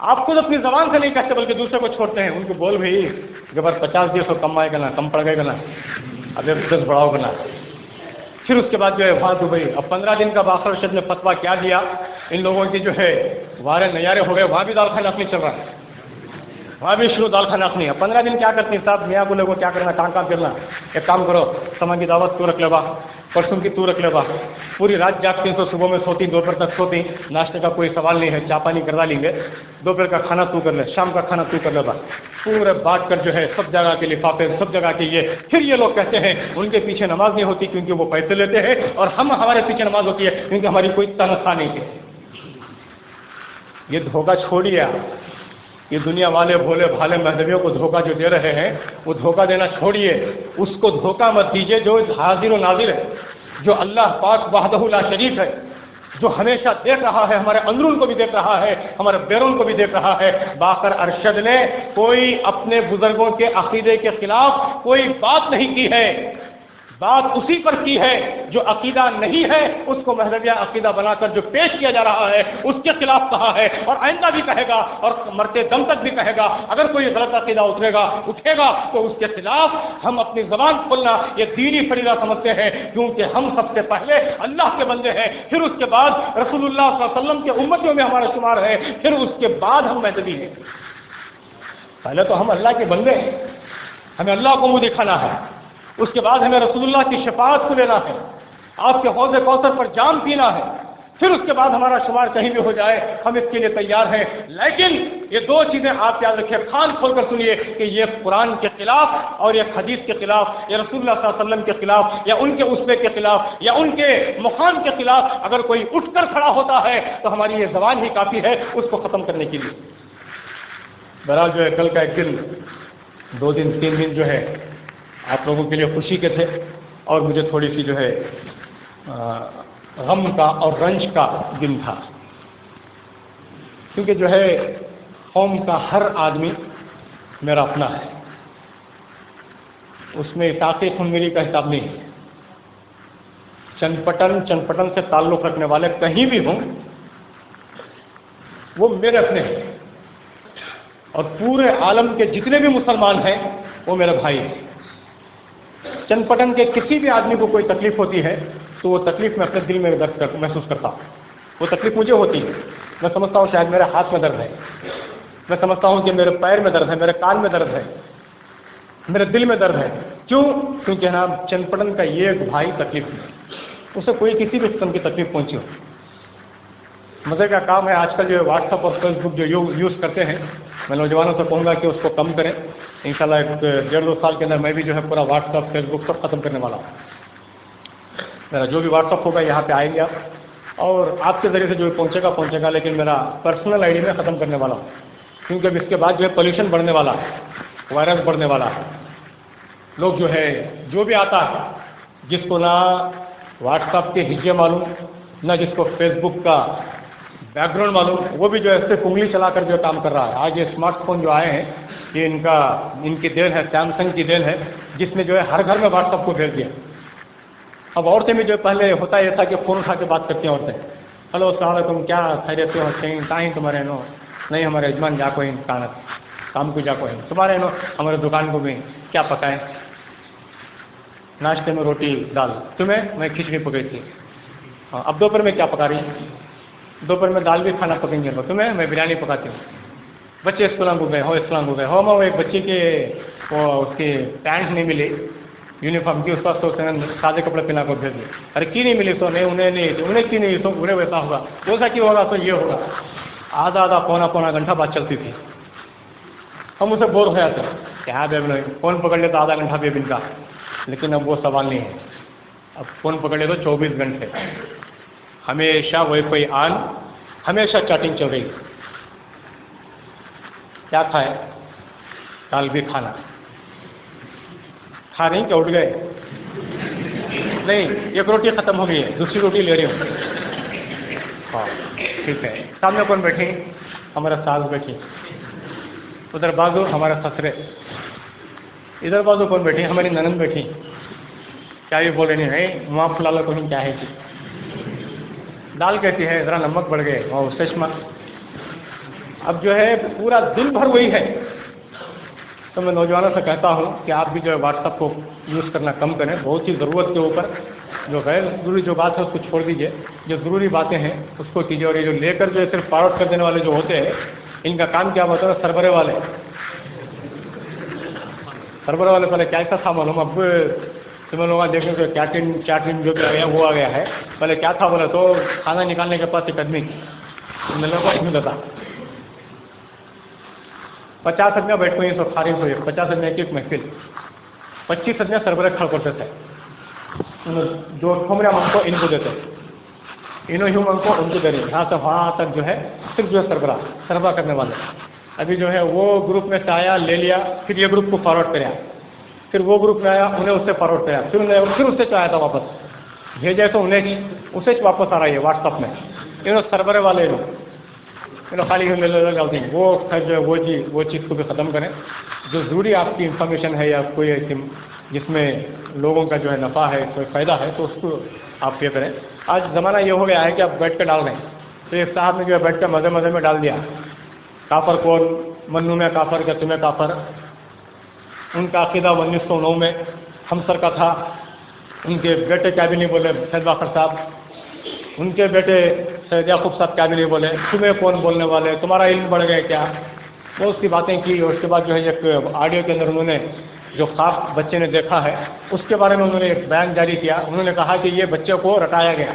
آپ خود اپنی زبان سے نہیں کہتے بلکہ دوسرے کو چھوڑتے ہیں. ان کو بول بھائی جب 50 دن سو کم آئے گا نا, کم پڑ گئے گا نا, اب 10 بڑھاؤ گا نا. پھر اس کے بعد جو ہے وہاں دبئی, اب 15 دن کا باخر ارشد نے فتویٰ کیا دیا, ان لوگوں کی جو ہے وارے نیارے ہو گئے, وہاں بھی دال کھانا نہیں چل رہا ہے, وہاں بھی شروع دال کھانا نہیں ہے. 15 دن کیا کرتے ہیں صاحب, میاں بولے کو کیا کرنا, کام کرنا. ایک کام کرو, سما کی دعوت تو رکھ لے با, پرسوں کی تو رکھ لے با, پوری رات جاگتے ہیں تو صبح میں سوتی, دوپہر تک سوتی, ناشتے کا کوئی سوال نہیں ہے, چائے پانی کروا لیں گے, دوپہر کا کھانا تو کر لے, شام کا کھانا تو کر لے با, پورے بانٹ کر جو ہے سب جگہ کے لفافے, سب جگہ کے یہ. پھر یہ لوگ کہتے ہیں ان کے پیچھے نماز نہیں ہوتی کیونکہ وہ پیسے لیتے ہیں, اور ہمارے پیچھے نماز ہوتی ہے کیونکہ ہماری کوئی تنخواہ نہیں ہے. یہ دھوکہ چھوڑیے آپ. یہ دنیا والے بھولے بھالے مذہبیوں کو دھوکہ جو دے رہے ہیں وہ دھوکہ دینا چھوڑیے. اس کو دھوکہ مت دیجیے جو حاضر و ناظر ہے, جو اللہ پاک وحدہ لا شریک ہے, جو ہمیشہ دیکھ رہا ہے, ہمارے اندرون کو بھی دیکھ رہا ہے, ہمارے بیرون کو بھی دیکھ رہا ہے. باقر ارشد نے کوئی اپنے بزرگوں کے عقیدے کے خلاف کوئی بات نہیں کی ہے, بات اسی پر کی ہے جو عقیدہ نہیں ہے اس کو مذہبیہ عقیدہ بنا کر جو پیش کیا جا رہا ہے اس کے خلاف کہا ہے, اور آئندہ بھی کہے گا اور مرتے دم تک بھی کہے گا. اگر کوئی غلط عقیدہ اٹھے گا تو اس کے خلاف ہم اپنی زبان کھولنا یہ دینی فریضہ سمجھتے ہیں, کیونکہ ہم سب سے پہلے اللہ کے بندے ہیں, پھر اس کے بعد رسول اللہ صلی اللہ علیہ وسلم کے امتیوں میں ہمارا شمار ہے, پھر اس کے بعد ہم مذہبی ہیں. پہلے تو ہم اللہ کے بندے ہیں, ہمیں اللہ کو منہ دکھانا ہے, اس کے بعد ہمیں رسول اللہ کی شفاعت کو لینا ہے, آپ کے حوض کوثر پر جام پینا ہے, پھر اس کے بعد ہمارا شمار کہیں بھی ہو جائے ہم اس کے لیے تیار ہیں. لیکن یہ دو چیزیں آپ یاد رکھیے, کان کھول کر سنیے کہ یہ قرآن کے خلاف اور یہ حدیث کے خلاف, یا رسول اللہ صلی اللہ علیہ وسلم کے خلاف, یا ان کے اسوے کے خلاف, یا ان کے مقام کے خلاف اگر کوئی اٹھ کر کھڑا ہوتا ہے تو ہماری یہ زبان ہی کافی ہے اس کو ختم کرنے کے لیے. بہرحال جو ہے کل کا ایک دن, 2 دن 3 دن جو ہے آپ لوگوں کے لیے خوشی کے تھے, اور مجھے تھوڑی سی جو ہے غم کا اور رنج کا دن تھا, کیونکہ جو ہے قوم کا ہر آدمی میرا اپنا ہے, اس میں اطاعت خنگری کا حساب نہیں ہے. چند پٹن سے تعلق رکھنے والے کہیں بھی ہوں وہ میرے اپنے ہیں, اور پورے عالم کے جتنے بھی مسلمان ہیں وہ میرے بھائی ہیں. چند پٹن کے کسی بھی آدمی کو کوئی تکلیف ہوتی ہے تو وہ تکلیف میں اپنے دل میں درد محسوس کرتا ہوں. وہ تکلیف مجھے ہوتی ہے, میں سمجھتا ہوں شاید میرے ہاتھ میں درد ہے, میں سمجھتا ہوں کہ میرے پیر میں درد ہے, میرے کان میں درد ہے, میرے دل میں درد ہے. کیوں؟ کیونکہ جناب چند پٹن کا یہ ایک بھائی تکلیف میں, اسے کوئی کسی بھی قسم کی تکلیف پہنچی ہو. مزے کا کام ہے آج کل جو واٹس ایپ اور فیس بک جو یوز کرتے ہیں, میں نوجوانوں سے کہوں گا کہ اس کو کم کریں. انشاءاللہ 1.5-2 سال کے اندر میں بھی جو ہے پورا واٹس ایپ فیس بک سب ختم کرنے والا ہوں. میرا جو بھی واٹس ایپ ہوگا یہاں پہ آئیں گے آپ, اور آپ کے ذریعے سے جو پہنچے گا, لیکن میرا پرسنل آئی ڈی میں ختم کرنے والا ہوں, کیونکہ اب اس کے بعد جو ہے پولیوشن بڑھنے والا ہے, وائرس بڑھنے والا ہے. لوگ جو ہے جو بھی آتا ہے, جس کو نہ واٹس ایپ کے ہجے معلوم, نہ جس کو فیس بک کا بیک گراؤنڈ معلوم, وہ بھی جو ہے صرف انگلی چلا کر جو کام کر رہا ہے. آج یہ اسمارٹ فون جو آئے ہیں یہ ان کی دین ہے, سیمسنگ کی دین ہے, جس نے جو ہے ہر گھر میں واٹس ایپ کو بھیج دیا. اب عورتیں بھی جو پہلے ہوتا ہے ایسا کہ فون اٹھا کے بات کرتی ہیں عورتیں, ہلو السلام علیکم, کیا خیریت سے ہوتے ہیں, کہیں تمہارے نو نہیں, ہمارے یجمان جا کو ہیں کام کو جا کو ہیں, تمہارے نو ہمارے دکان کو بھی کیا پکائیں, ناشتے میں روٹی دال, تمہیں میں کھچڑی پکائی تھی, اب دوپہر میں کیا پکا رہی ہیں, دوپہر میں دال بھی کھانا پکیں گے, تمہیں میں بریانی پکاتی ہوں. بچے اسکول کو گئے ہو, میں وہ ایک بچی کے وہ اس کی پینٹ نہیں ملی یونیفارم کی, اس پاس تو سادے کپڑے پہنا کو بھیج دیے. ارے کی نہیں ملی تو نہیں, انہیں کی نہیں تو انہیں ویسا ہوگا, ویسا کیوں ہوگا تو یہ ہوگا. آدھا پونا گھنٹہ بات چلتی تھی. ہم اسے بور ہو جاتے کیا بیب نہیں, فون پکڑ لے تو آدھا گھنٹہ بیب ان کا, لیکن اب وہ سوال نہیں ہے. اب فون پکڑ لے تو 24 گھنٹے ہمیشہ وہی کوئی آن, ہمیشہ چیٹنگ چل رہی. کیا کھائے, دال بھی کھانا کھا رہی, کہ اٹھ گئے, نہیں ایک روٹی ختم ہو گئی ہے, دوسری روٹی لے رہی ہوں. ہاں ٹھیک ہے. سامنے کون بیٹھی, ہمارا ساس بیٹھی, ادھر بازو ہمارا سسرے, ادھر بازو کون بیٹھی, ہماری ننند بیٹھی. کیا یہ بولے نہیں ہے, وہاں فلا لو کہیں کیا ہے جی, دال کہتی ہے ذرا نمک بڑھ گئے, اور چشمہ اب جو ہے پورا دن بھر وہی ہے. تو میں نوجوانوں سے کہتا ہوں کہ آپ بھی جو ہے واٹس ایپ کو یوز کرنا کم کریں. بہت ہی ضرورت کے اوپر جو غیر ضروری جو بات ہے اس کو چھوڑ دیجیے. جو ضروری باتیں ہیں اس کو کیجیے. اور یہ جو لے کر جو ہے صرف فارورڈ کر دینے والے جو ہوتے ہیں ان کا کام کیا ہوتا ہے؟ سربرے والے پہلے کیا ایسا تھا معلوم. اب تمہیں لوگ دیکھیں کہ کیا جو بھی آ گیا وہ آ گیا ہے. پہلے کیا تھا بولے تو کھانا نکالنے کے پاس ایک آدمی لوگوں کو ملتا 50 آدمی بیٹھ ہوئی سب خارج ہوئی 50 آدمی کی ایک محفل 25 آدمی سربراہ کھڑ کرتے تھے. جو ٹھمریا من کو ان کو دیتے انہوں ہی من کو ان کو دے رہے یہاں سے وہاں تک جو ہے صرف جو ہے سربراہ کرنے والے. ابھی جو ہے وہ گروپ میں سے آیا لے لیا پھر یہ گروپ کو فارورڈ کریا پھر وہ گروپ میں آیا انہیں اس سے فارورڈ کریا پھر اس سے چاہا تھا واپس بھیجے تو انہیں اسے واپس آ رہا ہے واٹس ایپ میں. انہوں سربرے والے خالی وہ جو ہے وہ چیز کو بھی ختم کریں. جو ضروری آپ کی انفارمیشن ہے یا کوئی ایسی جس میں لوگوں کا جو ہے نفع ہے کوئی فائدہ ہے تو اس کو آپ یہ کریں. آج زمانہ یہ ہو گیا ہے کہ آپ بیٹھ کے ڈال رہے ہیں تو ایک صاحب نے جو ہے بیٹھ کے مزے میں ڈال دیا کافر کون منو میں کافر کیا تمہیں کافر. ان کا عقیدہ 1909 میں ہمسر کا تھا. ان کے بیٹے کیا بھی نہیں بولے سید باقر صاحب. ان کے بیٹے سید یعقوب صاحب کیا بھی نہیں بولے تمہیں کون بولنے والے تمہارا علم بڑھ گئے کیا. بہت سی باتیں کی. اور اس کے بعد جو ہے ایک آڈیو کے اندر انہوں نے جو خواب بچے نے دیکھا ہے اس کے بارے میں انہوں نے ایک بیان جاری کیا. انہوں نے کہا کہ یہ بچے کو رٹایا گیا.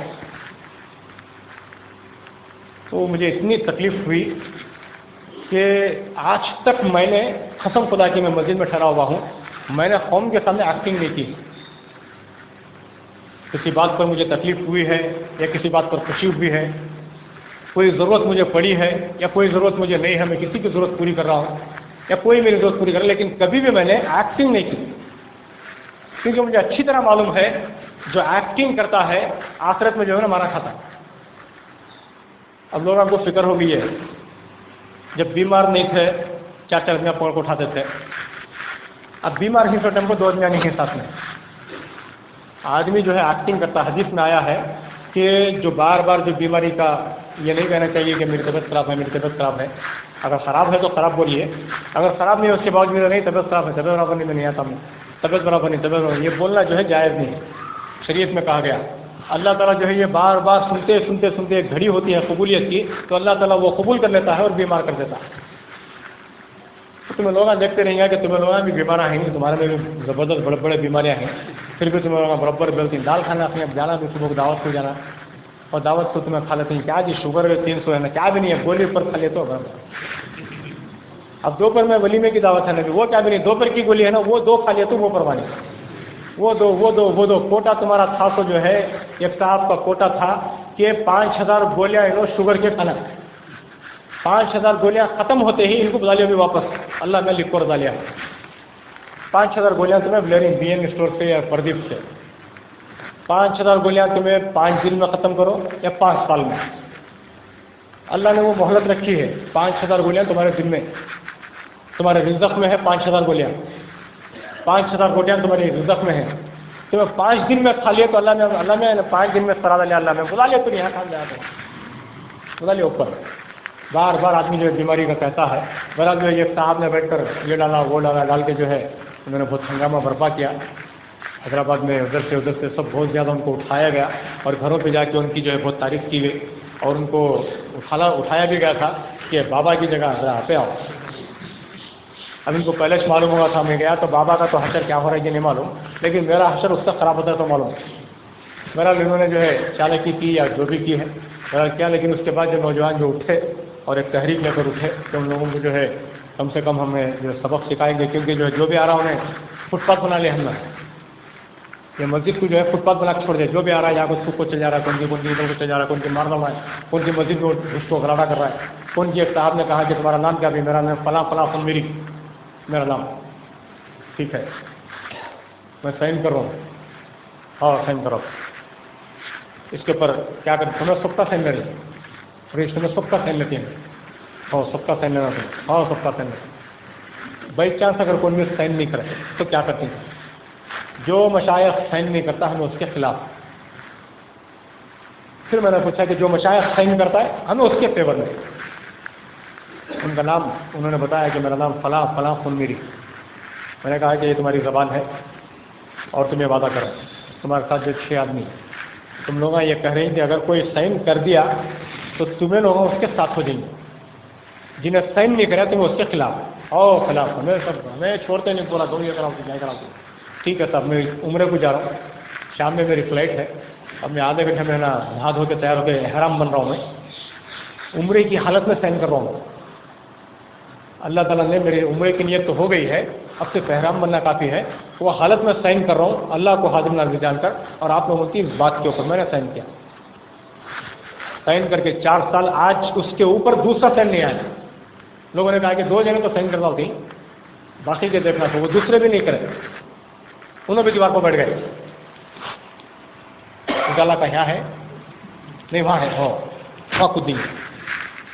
تو مجھے اتنی تکلیف ہوئی کہ آج تک میں نے قسم خدا کی میں مسجد میں ٹھہرا ہوا ہوں میں نے قوم کے سامنے ایکٹنگ نہیں کی. کسی بات پر مجھے تکلیف ہوئی ہے یا کسی بات پر خوشی ہوئی ہے کوئی ضرورت مجھے پڑی ہے یا کوئی ضرورت مجھے نہیں ہے میں کسی کی ضرورت پوری کر رہا ہوں یا کوئی میری ضرورت پوری کر رہا ہے لیکن کبھی بھی میں نے ایکٹنگ نہیں کی. کیونکہ مجھے اچھی طرح معلوم ہے جو ایکٹنگ کرتا ہے آخرت میں جو ہے نا مارا کھاتا ہے. اب لوگوں کو فکر ہو گئی ہے. جب بیمار نہیں تھے 4 آدمیاں پکڑ کو اٹھاتے تھے. اب بیمار ہی تو ٹائم کو 2 آدمیاں نہیں ہیں ساتھ میں. آدمی جو ہے ایکٹنگ کرتا ہے. حدیث میں آیا ہے کہ جو بار بار جو بیماری کا یہ نہیں کہنا چاہیے کہ میری طبیعت خراب ہے میری طبیعت خراب ہے. اگر خراب ہے تو خراب بولیے. اگر خراب نہیں ہے اس کے باوجود نہیں طبیعت خراب ہے طبیعت برابر نہیں آتا میں طبیعت برابر نہیں طبیعت برابر یہ بولنا جو ہے جائز نہیں ہے. شریعت میں کہا گیا اللہ تعالیٰ جو ہے یہ بار بار سنتے ایک گھڑی ہوتی ہے قبولیت کی تو اللہ تعالیٰ وہ قبول کر لیتا ہے اور بیمار کر دیتا ہے. تمہیں لوگ دیکھتے رہیں گے کہ تمہیں لوگ بھی بیماریاں ہیں تمہارے میں بھی زبردست بڑے بڑے بیماریاں ہیں پھر بھی تمہیں لوگ برابر بولتی ہیں دال کھانا اپنے اب جانا بھی صبح کو دعوت کو جانا اور دعوت کو تمہیں کھا لیتے ہیں کیا جی شوگر ہے 300 ہے نا کیا بھی نہیں ہے گولی پر کھا لیتے ہو. اب دوپہر میں ولیمے کی دعوت ہے نا وہ کیا بھی نہیں دوپہر کی گولی ہے نا وہ 2 کھا لیے تو وہ پروانی وہ دو کوٹا تمہارا تھا تو جو ہے ایک صاحب کا کوٹا تھا کہ 5000 گولیاں انہوں شوگر کے کھانا 5000 گولیاں ختم ہوتے ہی ان کو بتا لیا بھی واپس اللہ میں لکھ کر بتا لیا 5000 گولیاں تمہیں بلیرنگ بی این اسٹور سے یا پردیپ سے 5000 گولیاں تمہیں 5 دن میں ختم کرو یا 5 سال میں. اللہ نے وہ مہلت رکھی ہے 5000 گولیاں تمہارے دن میں تمہارے رزق میں ہے 5000 گولیاں 5000 گولیاں تمہاری رزق میں ہے تمہیں 5 دن میں کھا لیا تو اللہ نے 5 دن میں سرا لیا اللہ میں بلا لیا تو یہاں کھا جایا تو بلا لیا اوپر. بار بار آدمی جو ہے بیماری کا کہتا ہے بہرحال جو ہے یہ صاحب نے بیٹھ کر یہ ڈالا وہ ڈال کے جو ہے انہوں نے بہت ہنگامہ برپا کیا. حیدرآباد میں ادھر سے سب بہت زیادہ ان کو اٹھایا گیا اور گھروں پہ جا کے ان کی جو ہے بہت تعریف کی گئی اور ان کو اٹھایا بھی گیا تھا کہ بابا کی جگہ ذرا پہ آؤ. اب ان کو پہلے سے معلوم ہوا تھا میں گیا تو بابا کا تو حشر کیا ہو رہا ہے یہ نہیں معلوم لیکن میرا حشر اس تک خراب ہوتا ہے تو معلوم. میرا انہوں نے جو ہے چالکی کی یا جو بھی کی ہے میرا کیا لیکن اس کے بعد جو نوجوان جو اٹھے اور ایک تحریک لے کر اٹھے کہ ان لوگوں کو جو ہے کم سے کم ہمیں جو سبق سکھائیں گے کیونکہ جو بھی آ رہا انہیں فٹ پاتھ بنا لیا ہم نے یہ مسجد کو جو ہے فٹ پاتھ بنا کے چھوڑ دیا جو بھی آ رہا ہے یہاں کو سوکھ کو چل جا رہا ہے کون کی ادھر کو چل جا رہا ہے کون کی مار رہا ہے کون کی مسجد کو اس کو غراڑا کر رہا ہے کون کی ایک صاحب نے کہا کہ تمہارا نام کیا بھی میرا نام فلاں فلاں فن میرا نام ٹھیک ہے میں سائن کر رہا ہوں ہاں سائن کرو اس کے اوپر کیا کر تمہیں سب کا سائن لے رہی تمہیں سب کا سائن لیتی ہیں ہاں سب کا سائن لینا تم ہاں سب کا سائن لینا بائی چانس اگر کوئی بھی سائن نہیں کرے تو کیا کرتے ہیں جو مشائخ سائن نہیں کرتا ہمیں اس کے خلاف. پھر میں نے پوچھا کہ جو مشائخ سائن کرتا ہے ہمیں اس کے فیور میں ان کا نام انہوں نے بتایا کہ میرا نام فلاں فلاں خنمیری. میں نے کہا کہ یہ تمہاری زبان ہے اور تم یہ وعدہ کرو تمہارے ساتھ جو 6 آدمی تم لوگ یہ کہہ رہے ہیں کہ اگر کوئی سائن کر دیا تو تمہیں لوگ اس کے ساتھ ہو جائیں گے, جنہیں سائن نہیں کرا تمہیں اس کے خلاف خلاف ہمیں چھوڑتے نہیں, بولا دو یہ کراؤ کیا کراؤ. ٹھیک ہے صاحب, میں عمرے کو جا رہا ہوں, شام میں میری فلائٹ ہے, اب میں آدھے گھنٹے میں نا نہا دھو کے تیار ہو کے احرام بن رہا ہوں, میں عمرے کی حالت میں سائن کر رہا ہوں. اللہ تعالیٰ نے میری عمرے کی نیت تو ہو گئی ہے, اب صرف احرام بننا کافی ہے. وہ حالت میں سائن کر رہا ہوں اللہ کو حاضر ناظر جان کر, اور آپ لوگوں کی بات کے اوپر میں نے سائن کیا. سائن کر کے 4 سال, آج اس کے اوپر دوسرا سائن نہیں آیا. لوگوں نے کہا کہ 2 جنے تو سائن کرنا ہوتی, باقی کے دیکھنا تو وہ دوسرے بھی نہیں کرے, انہوں بھی دیوار کو بیٹھ گئے. اجالا کا یہاں ہے نہیں وہاں ہے, وہاں خود نہیں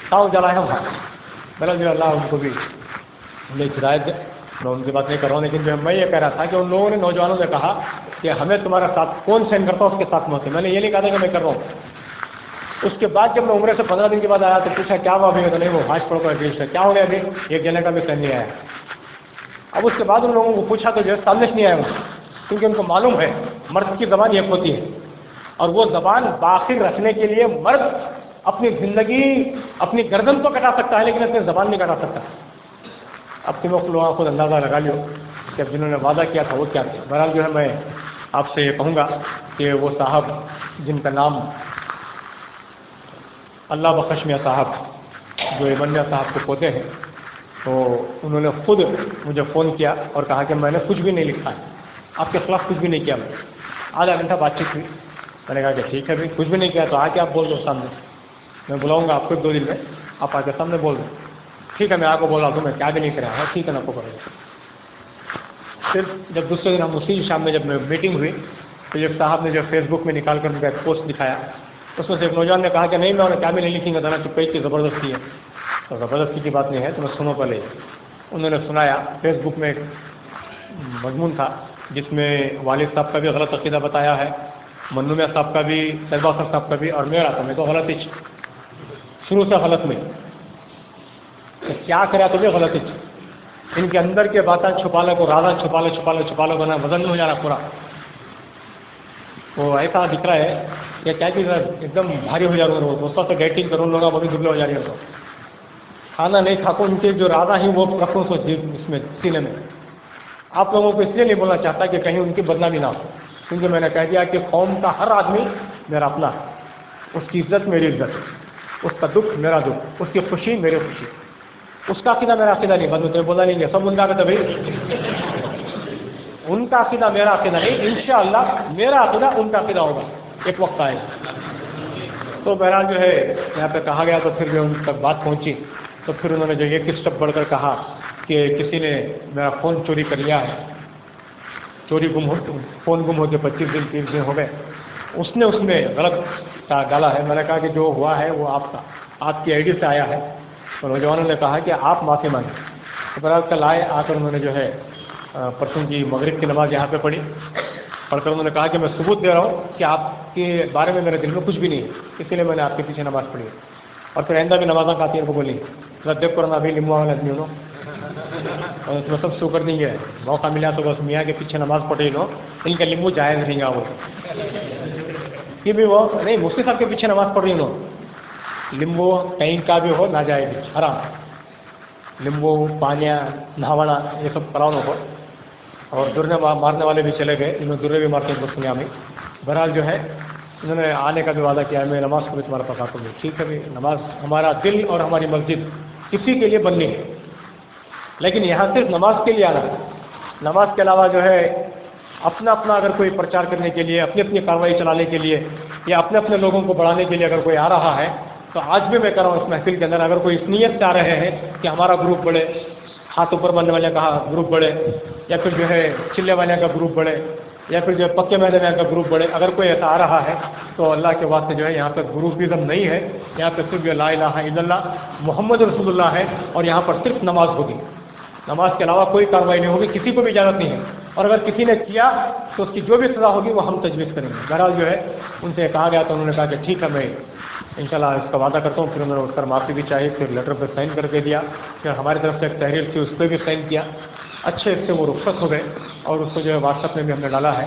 تھا, اجالا ہے وہاں. میرا جو اللہ ان کو بھی ہمیں ہدایت دے, میں ان کی بات نہیں کر رہا ہوں, لیکن جو میں یہ کہہ رہا تھا کہ ان لوگوں نے نوجوانوں نے کہا کہ ہمیں تمہارا ساتھ کون سینڈ کرتا اس کے ساتھ میں ہوتے. میں نے یہ نہیں کہا تھا کہ میں کر رہا ہوں. اس کے بعد جب میں عمرے سے 15 دن کے بعد آیا تو پوچھا کیا ہوا ابھی, تو نہیں وہ حاج پڑھ کر اگینسٹ ہے, کیا ہو گیا ابھی, ایک جنے کا بھی سین نہیں آیا. اب اس کے بعد ان لوگوں کو پوچھا تو جو ہے سامنے سے نہیں آیا, کیونکہ ان کو معلوم ہے مرد کی زبان ایک ہوتی ہے, اور وہ زبان باقی رکھنے کے لیے مرد اپنی زندگی اپنی گردن تو کٹا سکتا ہے لیکن اپنی زبان نہیں کٹا سکتا. اب تم لوگوں خود اندازہ لگا لیو کہ اب جنہوں نے وعدہ کیا تھا وہ کیا تھے. بہرحال جو ہے میں آپ سے یہ کہوں گا کہ وہ صاحب جن کا نام اللہ بخش میاں صاحب, جو ایمن میاں صاحب کے پوتے ہیں, تو انہوں نے خود مجھے فون کیا اور کہا کہ میں نے کچھ بھی نہیں لکھا ہے, آپ کے خلاف کچھ بھی نہیں کیا. میں آدھا گھنٹہ بات چیت ہوئی, میں نے کہا کہ ٹھیک ہے بھائی کچھ بھی نہیں کیا تو آ کے آپ بول دو سامنے, میں بلاؤں گا آپ کو 2 دن میں, آپ آ کے سامنے بول دو. ٹھیک ہے میں آپ کو بول رہا ہوں, میں کیا بھی نہیں کرا. ٹھیک ہے نا, آپ کو کرے گا. پھر جب دوسرے دن ہم اسی شام میں جب میٹنگ ہوئی تو ایک صاحب نے جو فیس بک میں نکال کر ان کا ایک پوسٹ دکھایا, اس میں سے ایک نوجوان نے کہا کہ نہیں میں انہیں کیا بھی نہیں لکھیں گا, دانا چپائی کی زبردستی ہے. تو زبردستی کی بات نہیں ہے, تو میں سنو پہلے. انہوں نے سنایا, فیس بک میں ایک مضمون تھا جس میں والد صاحب کا بھی غلط عقیدہ بتایا ہے, منو میاں صاحب کا بھی, سیدبا صاحب کا بھی, اور میرا تھا, میں تو غلط ہی شروع سے غلط میں. تو کیا کرا تو بھی غلط ہی. ان کے اندر کے باتیں چھپا لو کو رازہ چھپا لو بنا وزن نہیں ہو جا رہا پورا. وہ ایسا دکھ رہا ہے کہ کیا کہ ایک دم بھاری ہو جا رہا ہے, دوستوں سے ڈیٹنگ کروں لوگ وہ بھی دبلے ہو جا رہی ہے. تو کھانا نہیں کھاکو, ان کے جو رازہ ہیں وہ رکھوں سو اس میں سینے میں. آپ لوگوں کو اس لیے نہیں بولنا چاہتا کہ کہیں ان کی بدنامی نہ ہو, کیونکہ میں نے کہہ دیا کہ قوم کا ہر آدمی میرا اپنا, اس کی عزت میری عزت, اس کا دکھ میرا دکھ, اس کی خوشی میری خوشی. اس کا عقیدہ میرا عقیدہ نہیں, بدلتے بولا نہیں گیا, سب ان کا عقیدہ بھائی, ان کا عقیدہ میرا عقیدہ نہیں, انشاءاللہ میرا عقیدہ ان کا عقیدہ ہوگا, ایک وقت آئے. تو بہرحال جو ہے یہاں پہ کہا گیا, تو پھر جو ان تک بات پہنچی تو پھر انہوں نے جو ایک اسٹیپ بڑھ کر کہا کہ کسی نے میرا فون چوری کر لیا ہے, فون گم ہوتے 25 دن 30 دن ہو گئے, اس نے غلط ڈالا ہے. میں نے کہا کہ جو ہوا ہے وہ آپ کی آئی ڈی سے آیا ہے. تو نوجوانوں نے کہا کہ آپ معافی مانگیں. تو بہرحال کل آئے, آ کر انہوں نے جو ہے پرسوں کی مغرب کی نماز یہاں پہ پڑھی, پڑھ کر انہوں نے کہا کہ میں ثبوت دے رہا ہوں کہ آپ کے بارے میں میرے دل میں کچھ بھی نہیں ہے, اسی لیے میں نے آپ کے پیچھے نماز پڑھی. اور پھر آئندہ بھی نمازیں کھاتی ہیں کو بولی دیکھ کرنا ابھی لمبا والا آدمی ہو, اور اس میں سب شو کر دیں گے, موقع ملا تو بس میاں کے پیچھے نماز پڑھی لو, ان کا لمبو جائز نہیں گا. وہ کہ بھی وہ نہیں مفتی صاحب کے پیچھے نماز پڑھ رہی ہوں, لمبو کہیں کا بھی ہو نہ جائے بھی حرام, لمبو پانیاں نہاونا یہ سب کراؤ ہو. اور درنے مارنے والے بھی چلے گئے, انہوں نے درے بھی مارتے ہیں دنیا میں. بہرحال جو ہے انہوں نے آنے کا بھی وعدہ کیا ہے, میں نماز کو بھی تمہارے پاس آتا ہوں. ٹھیک ہے, نماز ہمارا دل اور ہماری مسجد کسی کے لیے بننی ہے, لیکن یہاں صرف نماز کے لیے آنا ہے. نماز کے علاوہ جو ہے اپنا اگر کوئی پرچار کرنے کے لیے, اپنی کارروائی چلانے کے لیے, یا اپنے لوگوں کو بڑھانے کے لیے اگر کوئی آ رہا ہے, تو آج بھی میں کہہ رہا ہوں اس محفل کے اندر اگر کوئی اس نیت سے آ رہے ہیں کہ ہمارا گروپ بڑھے, ہاتھ اوپر مارنے والے کا گروپ بڑھے, یا پھر جو ہے چلے والے کا گروپ بڑھے, یا پھر جو پکے میدے والے کا گروپ بڑھے, اگر کوئی ایسا آ رہا ہے تو اللہ کے واسطے جو ہے یہاں پہ گروپزم نہیں ہے, یہاں پہ صرف لا الہ الا اللہ محمد رسول اللہ ہے, اور یہاں پر صرف نماز ہوگی. نماز کے علاوہ کوئی کارروائی نہیں ہوگی, کسی کو بھی اجازت نہیں ہے, اور اگر کسی نے کیا تو اس کی جو بھی سزا ہوگی وہ ہم تجویز کریں گے. بہرحال جو ہے ان سے کہا گیا تو انہوں نے کہا کہ ٹھیک ہے, میں انشاءاللہ اس کا وعدہ کرتا ہوں. پھر انہوں نے اٹھ کر معافی بھی چاہی, پھر لیٹر پہ سائن کر کے دیا, پھر ہماری طرف سے ایک تحریر تھی اس پہ بھی سائن کیا. اچھے اس سے وہ رخصت ہو گئے اور اس کو جو ہے واٹس ایپ میں بھی ہم نے ڈالا ہے,